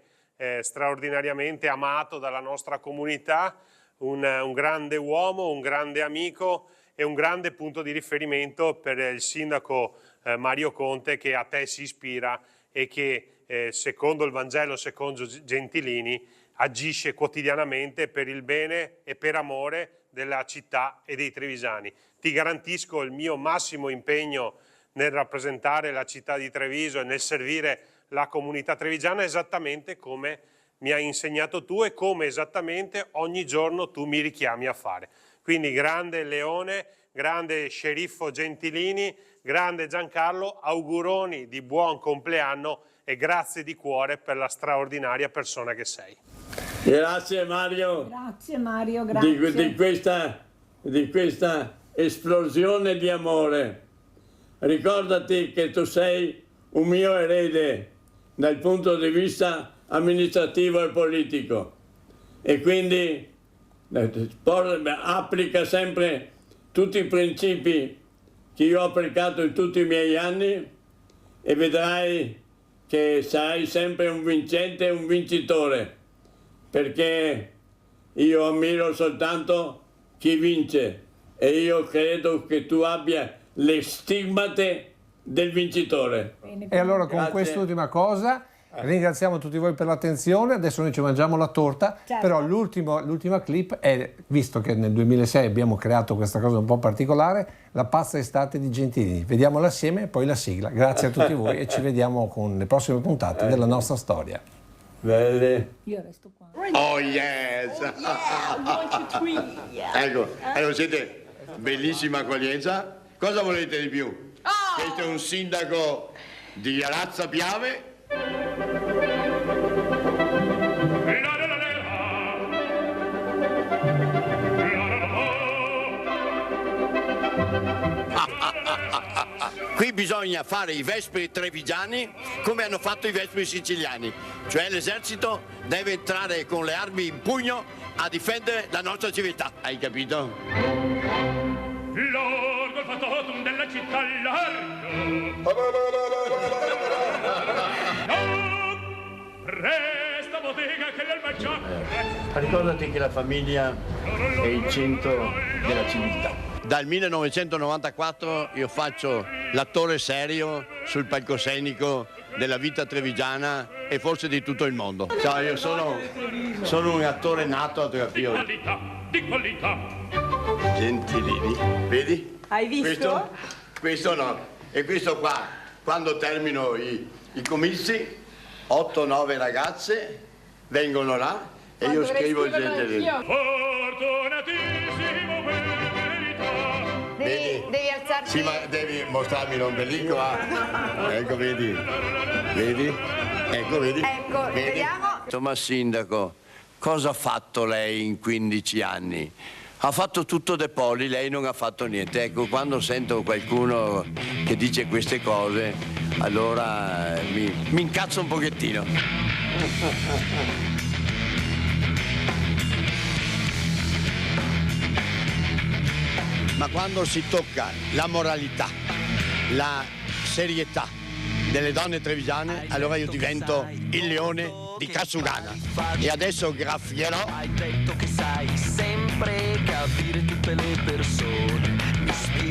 straordinariamente amato dalla nostra comunità, un grande uomo, un grande amico e un grande punto di riferimento per il sindaco Mario Conte, che a te si ispira e che secondo il Vangelo, secondo Gentilini, agisce quotidianamente per il bene e per amore della città e dei trevisani. Ti garantisco il mio massimo impegno nel rappresentare la città di Treviso e nel servire la comunità trevigiana esattamente come mi hai insegnato tu e come esattamente ogni giorno tu mi richiami a fare. Quindi grande Leone, grande sceriffo Gentilini, grande Giancarlo, auguroni di buon compleanno e grazie di cuore per la straordinaria persona che sei. Grazie Mario. Grazie Mario, grazie. Di questa esplosione di amore. Ricordati che tu sei un mio erede dal punto di vista amministrativo e politico e quindi applica sempre tutti i principi che io ho applicato in tutti i miei anni e vedrai che sarai sempre un vincente e un vincitore, perché io ammiro soltanto chi vince e io credo che tu abbia le stigmate del vincitore. E allora con quest'ultima cosa ringraziamo tutti voi per l'attenzione, adesso noi ci mangiamo la torta, però l'ultima clip è, visto che nel 2006 abbiamo creato questa cosa un po' particolare, la pazza estate di Gentilini. Vediamola assieme e poi la sigla. Grazie a tutti voi e ci vediamo con le prossime puntate della nostra storia. Belle. Io resto qua. Oh yes! Ecco, allora siete bellissima accoglienza. Cosa volete di più? Questo è un sindaco di Arazza Piave. Qui bisogna fare i vespri trevigiani come hanno fatto i vespri siciliani, cioè l'esercito deve entrare con le armi in pugno a difendere la nostra civiltà, hai capito? L'orgo il fattotum della città largo. Resta bottega che l'albacciato. Ricordati che la famiglia è il centro della civiltà. Dal 1994 io faccio l'attore serio sul palcoscenico della vita trevigiana e forse di tutto il mondo. Ciao, io sono un attore nato a Trappioli. Di qualità. Gentilini, vedi? Hai visto? Questo no. E questo qua, quando termino i comizi, 8-9 ragazze vengono là e io scrivo il Gentilini. Fortunatissimo per verità. Devi alzarti. Sì, ma devi mostrarmi l'ombelico. Ecco, vedi? Ecco, vedi? Ecco, vediamo. Ma sindaco, cosa ha fatto lei in 15 anni? Ha fatto tutto De Poli, lei non ha fatto niente. Ecco, quando sento qualcuno che dice queste cose, allora mi incazzo un pochettino. Ma quando si tocca la moralità, la serietà delle donne trevigiane, allora io divento il leone di Kasugana. E adesso graffierò. Hai detto che sai sempre capire tutte le persone.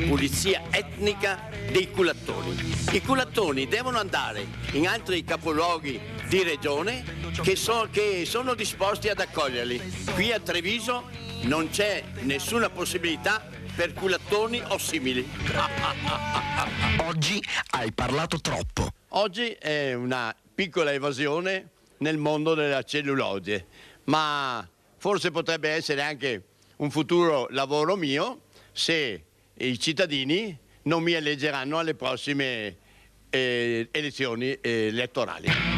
Pulizia etnica dei culattoni. I culattoni devono andare in altri capoluoghi di regione che sono disposti ad accoglierli. Qui a Treviso non c'è nessuna possibilità per culattoni o simili. Oggi hai parlato troppo. Oggi è una piccola evasione nel mondo della cellulose, ma forse potrebbe essere anche un futuro lavoro mio se i cittadini non mi eleggeranno alle prossime elezioni elettorali.